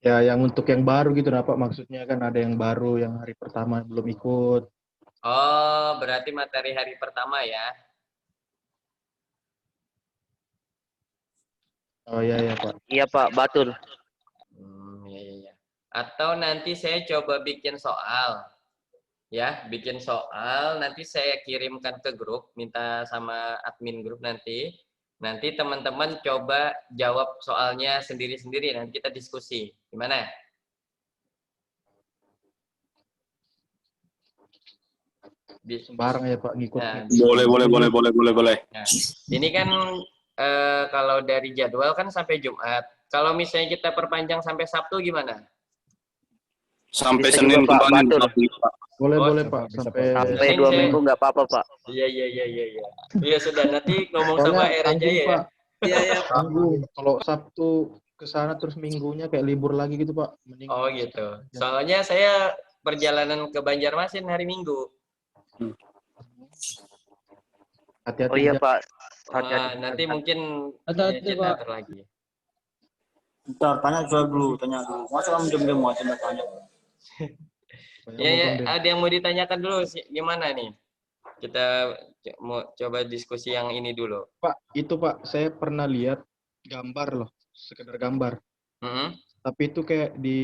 Speaker 4: Ya, yang untuk yang baru gitu, nah, Pak. Maksudnya kan ada yang baru yang hari pertama belum ikut.
Speaker 1: Oh, berarti materi hari pertama ya.
Speaker 4: Oh iya ya Pak.
Speaker 5: Iya Pak, betul.
Speaker 1: Iya, iya, iya. Atau nanti saya coba bikin soal. Ya, bikin soal, nanti saya kirimkan ke grup, minta sama admin grup nanti. Nanti teman-teman coba jawab soalnya sendiri-sendiri, nanti kita diskusi. Gimana?
Speaker 4: Sembarang ya Pak ngikut.
Speaker 1: Nah,
Speaker 3: Boleh.
Speaker 1: Nah, ini kan kalau dari jadwal kan sampai Jumat. Kalau misalnya kita perpanjang sampai Sabtu gimana?
Speaker 3: Sampai
Speaker 5: Bisa
Speaker 3: Senin
Speaker 5: juga, Pak,
Speaker 3: kembali.
Speaker 5: betul.
Speaker 4: Boleh
Speaker 1: Oh,
Speaker 4: boleh Pak sampai
Speaker 5: Sampai 2 minggu nggak apa-apa Pak.
Speaker 1: Iya. Iya sudah, nanti ngomong sama
Speaker 4: soalnya
Speaker 1: Era Jaya ya.
Speaker 4: Pak.
Speaker 2: Iya, iya.
Speaker 4: Tanggung. Kalau Sabtu ke sana terus minggunya kayak libur lagi gitu Pak. Mending
Speaker 1: Oh gitu. Soalnya saya perjalanan ke Banjarmasin hari Minggu.
Speaker 4: hati-hati.
Speaker 5: Oh iya
Speaker 4: Jack.
Speaker 5: Pak.
Speaker 1: Wah, nanti mungkin
Speaker 2: Hati-hati,
Speaker 1: kita
Speaker 2: Pak.
Speaker 1: atur lagi.
Speaker 3: Bentar, tanya dulu. Masa kamu diam-diam aja nggak tanya?
Speaker 1: Ya, ada yang mau ditanyakan dulu gimana nih? Kita mau coba diskusi yang ini dulu.
Speaker 4: Pak, itu Pak, saya pernah lihat gambar loh, sekedar gambar.
Speaker 1: Mm-hmm.
Speaker 4: Tapi itu kayak di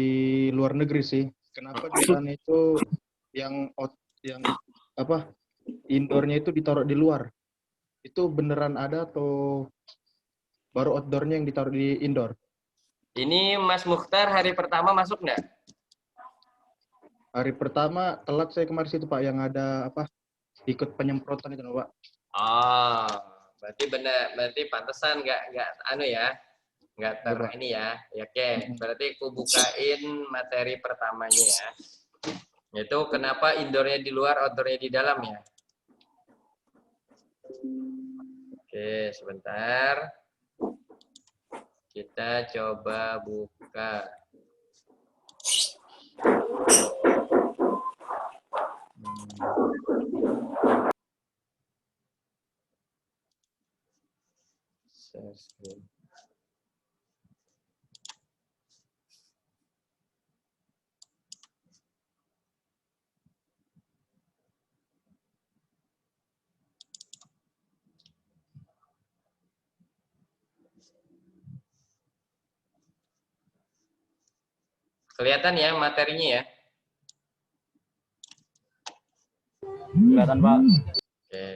Speaker 4: luar negeri sih. Kenapa di sana itu yang apa? Indoornya itu ditaruh di luar. Itu beneran ada atau baru outdoornya yang ditaruh di indoor?
Speaker 1: Ini Mas Mukhtar hari pertama masuk nggak?
Speaker 4: Hari pertama telat saya kemarin situ Pak, yang ada apa? Ikut penyemprotan itu Pak.
Speaker 1: Oh, berarti benar, berarti pantesan nggak anu ya, nggak ini ya. Ya, oke, berarti aku bukain materi pertamanya ya. Itu kenapa indoornya di luar, outdoornya di dalam ya? Oke, sebentar. Kita coba buka. Share screen. Kelihatan ya materinya ya?
Speaker 3: Kelihatan Pak.
Speaker 1: Oke.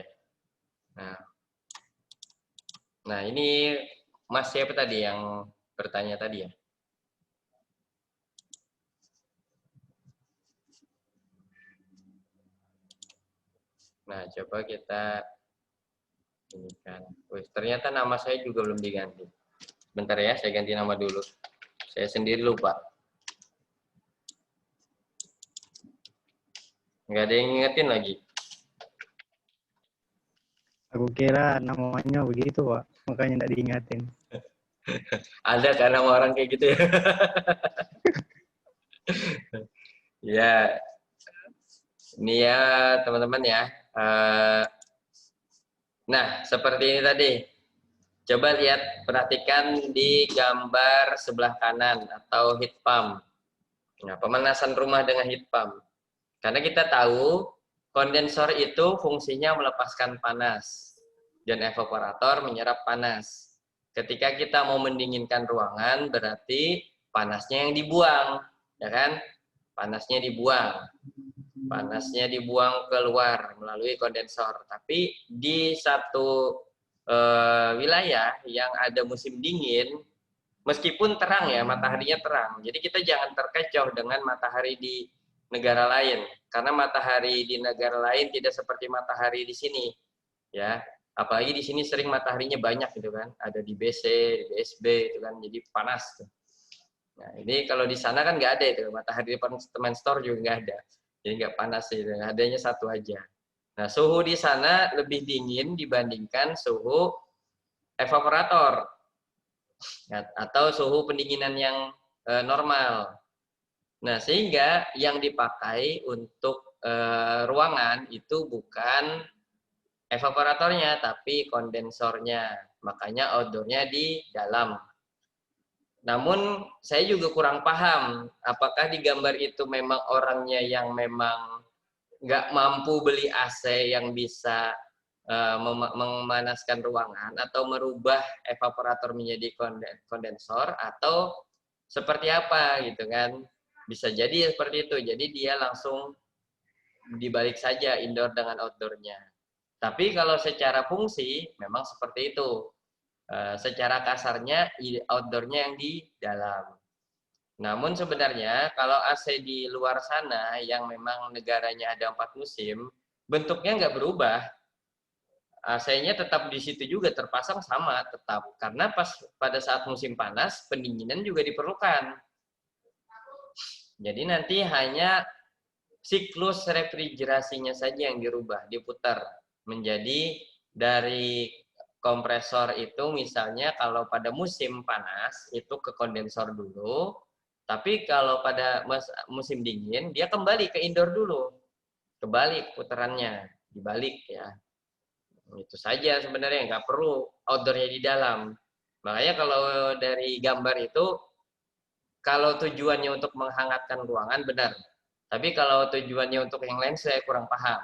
Speaker 1: Nah ini Mas siapa tadi yang bertanya tadi ya? Nah coba kita ini kan. Wih, ternyata nama saya juga belum diganti. Bentar ya, saya ganti nama dulu. Saya sendiri lupa. Nggak ada yang ngingetin lagi.
Speaker 6: Aku kira namanya begitu, Pak. Makanya nggak diingatin.
Speaker 1: Ada karena orang kayak gitu ya. Ya, ini ya teman-teman ya. Nah, seperti ini tadi. Coba lihat, perhatikan di gambar sebelah kanan atau heat pump. Nah, pemanasan rumah dengan heat pump. Karena kita tahu kondensor itu fungsinya melepaskan panas dan evaporator menyerap panas. Ketika kita mau mendinginkan ruangan, berarti panasnya yang dibuang, ya kan? Panasnya dibuang. Panasnya dibuang keluar melalui kondensor. Tapi di satu wilayah yang ada musim dingin, meskipun terang ya, mataharinya terang. Jadi kita jangan terkecoh dengan matahari di negara lain, karena matahari di negara lain tidak seperti matahari di sini, ya. Apalagi di sini sering mataharinya banyak gitu kan, ada di BC, di BSB itu kan, jadi panas. Nah ini kalau di sana kan nggak ada itu, matahari di departemen store juga nggak ada, jadi nggak panas itu, adanya satu aja. Nah, suhu di sana lebih dingin dibandingkan suhu evaporator atau suhu pendinginan yang normal. Nah, sehingga yang dipakai untuk ruangan itu bukan evaporatornya, tapi kondensornya. Makanya outdoornya di dalam. Namun, saya juga kurang paham apakah di gambar itu memang orangnya yang memang nggak mampu beli AC yang bisa memanaskan ruangan atau merubah evaporator menjadi kondensor atau seperti apa gitu kan. Bisa jadi seperti itu. Jadi dia langsung dibalik saja indoor dengan outdoornya. Tapi kalau secara fungsi memang seperti itu. Secara kasarnya outdoornya yang di dalam. Namun sebenarnya kalau AC di luar sana yang memang negaranya ada 4 musim, bentuknya nggak berubah. AC-nya tetap di situ juga terpasang sama tetap. Karena pada saat musim panas pendinginan juga diperlukan. Jadi nanti hanya siklus refrigerasinya saja yang dirubah, diputar menjadi dari kompresor itu misalnya kalau pada musim panas itu ke kondensor dulu, tapi kalau pada musim dingin dia kembali ke indoor dulu, kebalik putarannya, dibalik ya. Itu saja sebenarnya, nggak perlu outdoornya di dalam. Makanya kalau dari gambar itu, kalau tujuannya untuk menghangatkan ruangan benar, tapi kalau tujuannya untuk yang lain saya kurang paham.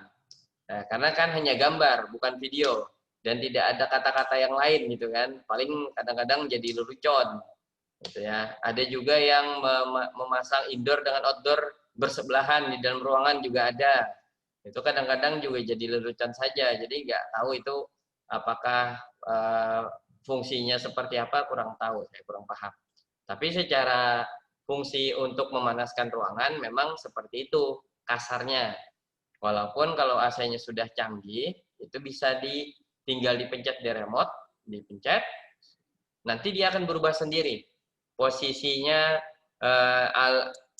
Speaker 1: Nah, karena kan hanya gambar, bukan video, dan tidak ada kata-kata yang lain gitu kan. Paling kadang-kadang jadi lelucon, gitu ya. Ada juga yang memasang indoor dengan outdoor bersebelahan di dalam ruangan juga ada. Itu kadang-kadang juga jadi lelucon saja. Jadi nggak tahu itu apakah fungsinya seperti apa, kurang tahu, saya kurang paham. Tapi secara fungsi untuk memanaskan ruangan memang seperti itu kasarnya. Walaupun kalau AC-nya sudah canggih, itu bisa tinggal dipencet di remote, dipencet, nanti dia akan berubah sendiri. Posisinya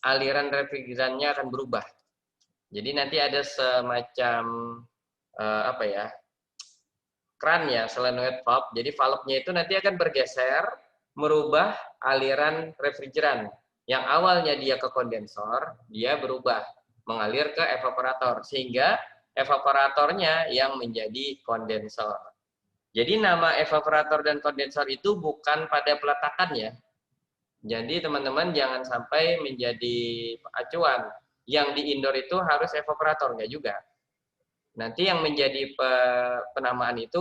Speaker 1: aliran refrigerannya akan berubah. Jadi nanti ada semacam apa ya, kran ya, solenoid valve. Jadi valve-nya itu nanti akan bergeser, merubah aliran refrigeran. Yang awalnya dia ke kondensor, dia berubah mengalir ke evaporator, sehingga evaporatornya yang menjadi kondensor. Jadi nama evaporator dan kondensor itu bukan pada peletakannya. Jadi teman-teman jangan sampai menjadi acuan. Yang di indoor itu harus evaporator, enggak juga. Nanti yang menjadi penamaan itu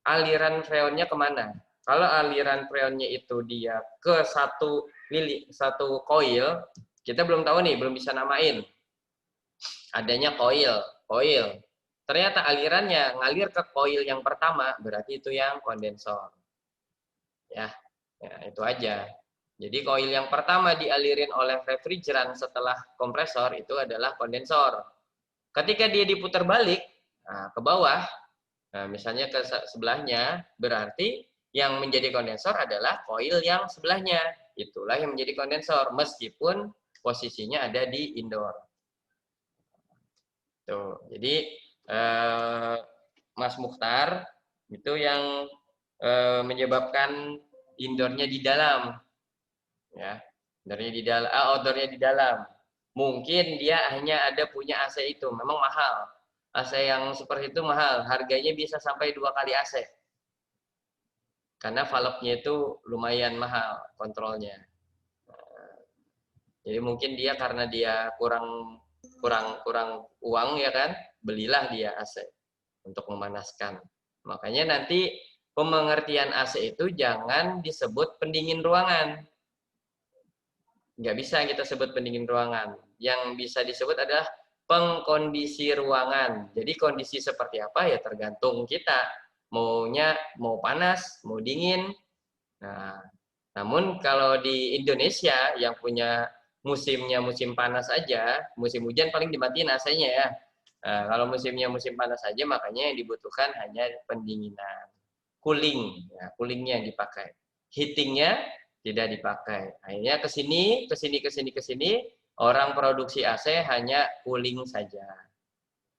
Speaker 1: aliran freonnya kemana. Kalau aliran freonnya itu dia ke satu coil, kita belum tahu nih, belum bisa namain. Adanya coil. Ternyata alirannya ngalir ke coil yang pertama, berarti itu yang kondensor. Ya itu aja. Jadi coil yang pertama dialirin oleh refrigeran setelah kompresor itu adalah kondensor. Ketika dia diputar balik ke bawah, misalnya ke sebelahnya, berarti yang menjadi kondensor adalah coil yang sebelahnya. Itulah yang menjadi kondensor, meskipun posisinya ada di indoor. Tuh, jadi Mas Mukhtar itu yang menyebabkan indoornya di dalam, ya, indoornya di dalam, outdoornya di dalam. Mungkin dia hanya ada punya AC itu, memang mahal. AC yang seperti itu mahal, harganya bisa sampai 2 kali AC. Karena valve-nya itu lumayan mahal kontrolnya. Jadi mungkin dia karena dia kurang uang ya kan, belilah dia AC untuk memanaskan. Makanya nanti pengertian AC itu jangan disebut pendingin ruangan. Nggak bisa kita sebut pendingin ruangan. Yang bisa disebut adalah pengkondisi ruangan. Jadi kondisi seperti apa ya tergantung kita. Mau panas, mau dingin. Nah, namun kalau di Indonesia yang punya musimnya musim panas aja, musim hujan paling dimatiin AC-nya ya. Nah, kalau musimnya musim panas saja, makanya yang dibutuhkan hanya pendinginan. Cooling, ya, coolingnya yang dipakai. Heatingnya tidak dipakai. Akhirnya ke sini, orang produksi AC hanya cooling saja.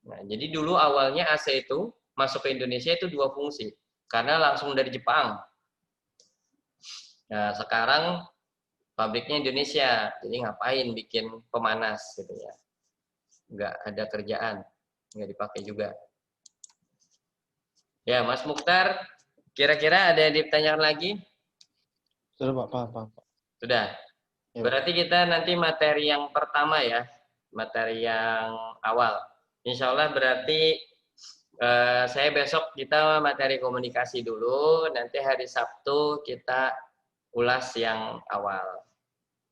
Speaker 1: Nah, jadi dulu awalnya AC itu masuk ke Indonesia itu 2 fungsi. Karena langsung dari Jepang. Nah, sekarang pabriknya Indonesia, jadi ngapain bikin pemanas gitu ya. Nggak ada kerjaan, nggak dipakai juga. Ya, Mas Mukhtar, kira-kira ada yang ditanyakan lagi?
Speaker 4: Sudah Pak, paham.
Speaker 1: Sudah.
Speaker 4: Ya.
Speaker 1: Berarti kita nanti materi yang pertama ya, materi yang awal. Insya Allah berarti Saya besok kita materi komunikasi dulu, nanti hari Sabtu kita ulas yang awal.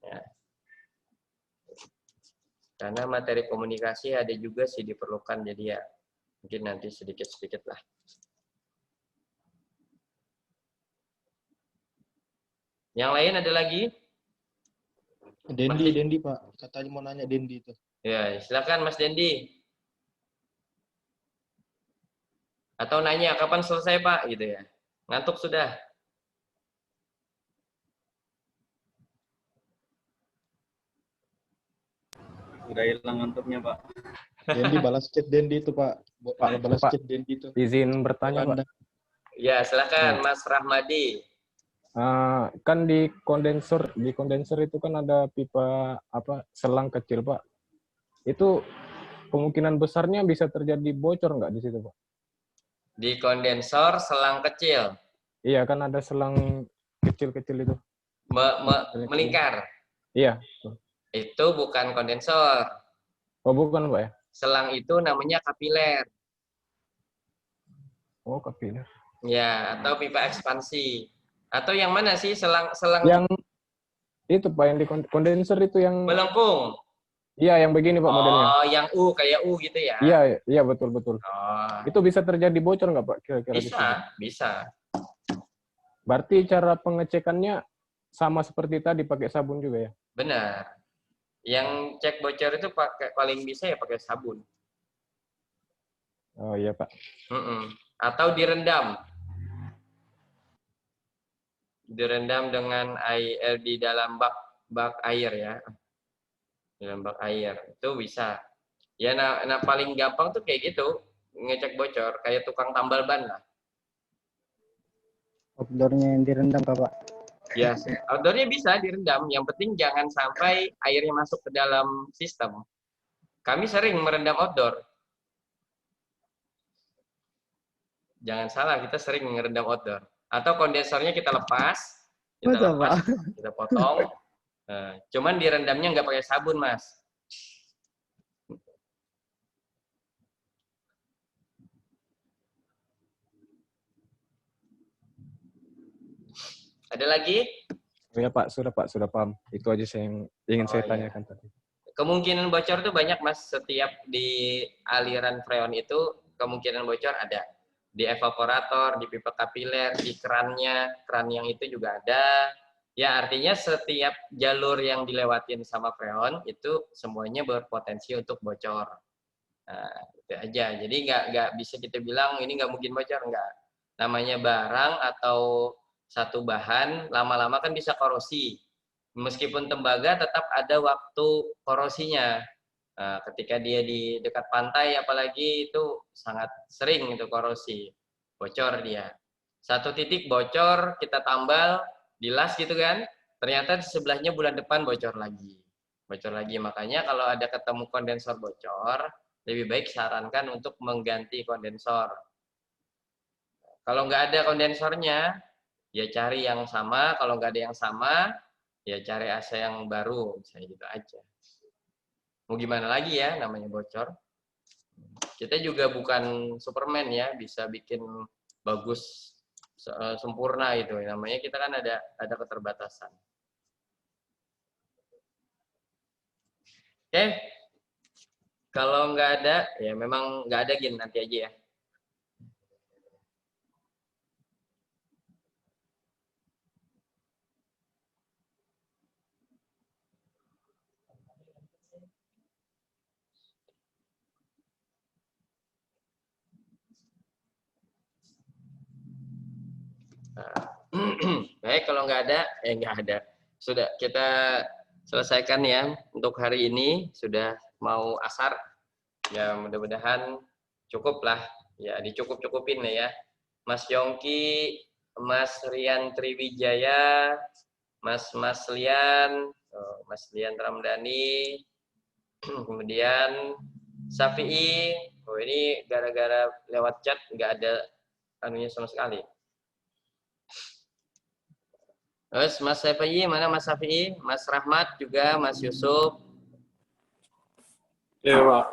Speaker 1: Ya. Karena materi komunikasi ada juga sih diperlukan, jadi ya mungkin nanti sedikit-sedikit lah. Yang lain ada lagi?
Speaker 4: Dendi Pak. Katanya mau nanya Dendi itu.
Speaker 1: Ya, silakan Mas Dendi. Atau nanya kapan selesai Pak gitu ya. Ngantuk sudah.
Speaker 3: Udah hilang ngantuknya, Pak.
Speaker 4: Dendi balas chat Dendi itu Pak. Balas
Speaker 7: Pak.
Speaker 4: chat Dendi itu.
Speaker 7: Izin bertanya, Pak.
Speaker 1: Ya, silakan Mas Rahmadi.
Speaker 7: Kan di kondenser itu kan ada pipa selang kecil, Pak. Itu kemungkinan besarnya bisa terjadi bocor nggak di situ, Pak?
Speaker 1: Di kondensor selang kecil.
Speaker 7: Iya, kan ada selang kecil-kecil itu.
Speaker 1: Melingkar.
Speaker 7: Iya.
Speaker 1: Itu bukan kondensor.
Speaker 7: Oh, bukan, Pak ya?
Speaker 1: Selang itu namanya kapiler.
Speaker 7: Oh, kapiler.
Speaker 1: Ya, atau pipa ekspansi. Atau yang mana sih selang
Speaker 7: Yang itu Pak, yang di kondenser itu yang
Speaker 1: melengkung?
Speaker 7: Iya, yang begini Pak modelnya.
Speaker 1: Oh, yang U kayak U gitu ya?
Speaker 7: Iya betul.
Speaker 1: Oh.
Speaker 7: Itu bisa terjadi bocor nggak Pak kira-kira?
Speaker 1: Bisa.
Speaker 7: Berarti cara pengecekannya sama seperti tadi, pakai sabun juga ya?
Speaker 1: Benar. Yang cek bocor itu paling bisa ya pakai sabun.
Speaker 7: Oh iya Pak.
Speaker 1: Atau direndam. Direndam dengan air di dalam bak air ya. Dalam bak air itu bisa. Ya, nah paling gampang tuh kayak gitu, ngecek bocor kayak tukang tambal ban lah.
Speaker 6: Outdoornya yang direndam Pak.
Speaker 1: Ya, outdoornya bisa direndam. Yang penting jangan sampai airnya masuk ke dalam sistem. Kami sering merendam outdoor. Jangan salah, kita sering merendam outdoor. Atau kondensornya kita lepas, kita potong. Cuman direndamnya nggak pakai sabun, Mas. Ada lagi?
Speaker 7: Oh ya Pak, sudah paham. Itu aja yang ingin saya tanyakan tadi.
Speaker 1: Kemungkinan bocor itu banyak, Mas. Setiap di aliran freon itu kemungkinan bocor ada. Di evaporator, di pipa kapiler, di keran yang itu juga ada. Ya, artinya setiap jalur yang dilewatin sama freon itu semuanya berpotensi untuk bocor. Nah, itu aja. Jadi nggak bisa kita bilang ini nggak mungkin bocor, nggak. Namanya barang atau satu bahan lama-lama kan bisa korosi. Meskipun tembaga tetap ada waktu korosinya. Nah, ketika dia di dekat pantai apalagi itu sangat sering itu korosi. Bocor dia. Satu titik bocor, kita tambal, dilas gitu kan, ternyata di sebelahnya bulan depan bocor lagi. Makanya kalau ada ketemu kondensor bocor, lebih baik sarankan untuk mengganti kondensor. Kalau nggak ada kondensornya, ya cari yang sama. Kalau nggak ada yang sama, ya cari AC yang baru, misalnya gitu aja. Mau gimana lagi ya, namanya bocor. Kita juga bukan Superman ya, bisa bikin bagus sempurna itu. Namanya kita kan ada keterbatasan. Oke. Kalau nggak ada, ya memang nggak ada gini, nanti aja ya. Baik, kalau nggak ada, nggak ada. Sudah, kita selesaikan ya untuk hari ini. Sudah mau asar. Ya, mudah-mudahan cukup lah. Ya, dicukup-cukupin ya. Mas Yongki, Mas Rian Triwijaya, Mas Lian Ramdhani, kemudian Safi'i. Oh, ini gara-gara lewat chat nggak ada anunya sama sekali. Terus Mas Safi'i, mana Mas Safi'i? Mas Rahmat juga, Mas Yusuf.
Speaker 3: Iya, Pak.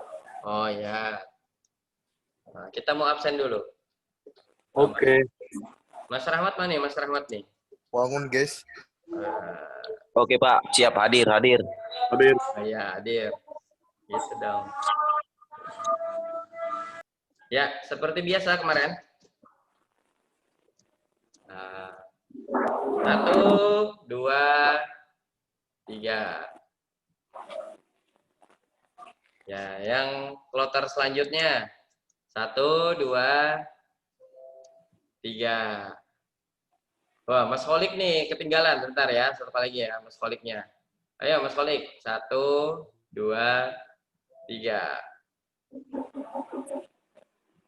Speaker 1: Oh ya. Nah, kita mau absen dulu.
Speaker 8: Oke.
Speaker 1: Mas Rahmat mana nih? Mas Rahmat nih.
Speaker 8: Bangun, guys.
Speaker 5: Oke Pak, siap hadir.
Speaker 8: Hadir.
Speaker 1: Oh, iya, hadir. Gitu dong. Ya, seperti biasa kemarin. Nah, 1, 2, 3. Ya, yang kloter selanjutnya. 1, 2, 3. Wah, Mas Kholik nih ketinggalan. Bentar ya, satu lagi ya Mas Kholiknya. Ayo Mas Kholik. 1, 2, 3.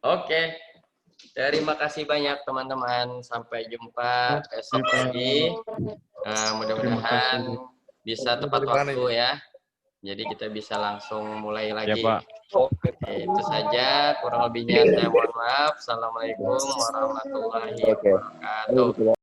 Speaker 1: Oke. Terima kasih banyak teman-teman. Sampai jumpa esok lagi. Mudah-mudahan bisa tepat waktu ya. Jadi kita bisa langsung mulai lagi.
Speaker 7: Ya Pak.
Speaker 1: Oke, itu saja. Kurang lebihnya saya mohon maaf. Assalamualaikum warahmatullahi wabarakatuh.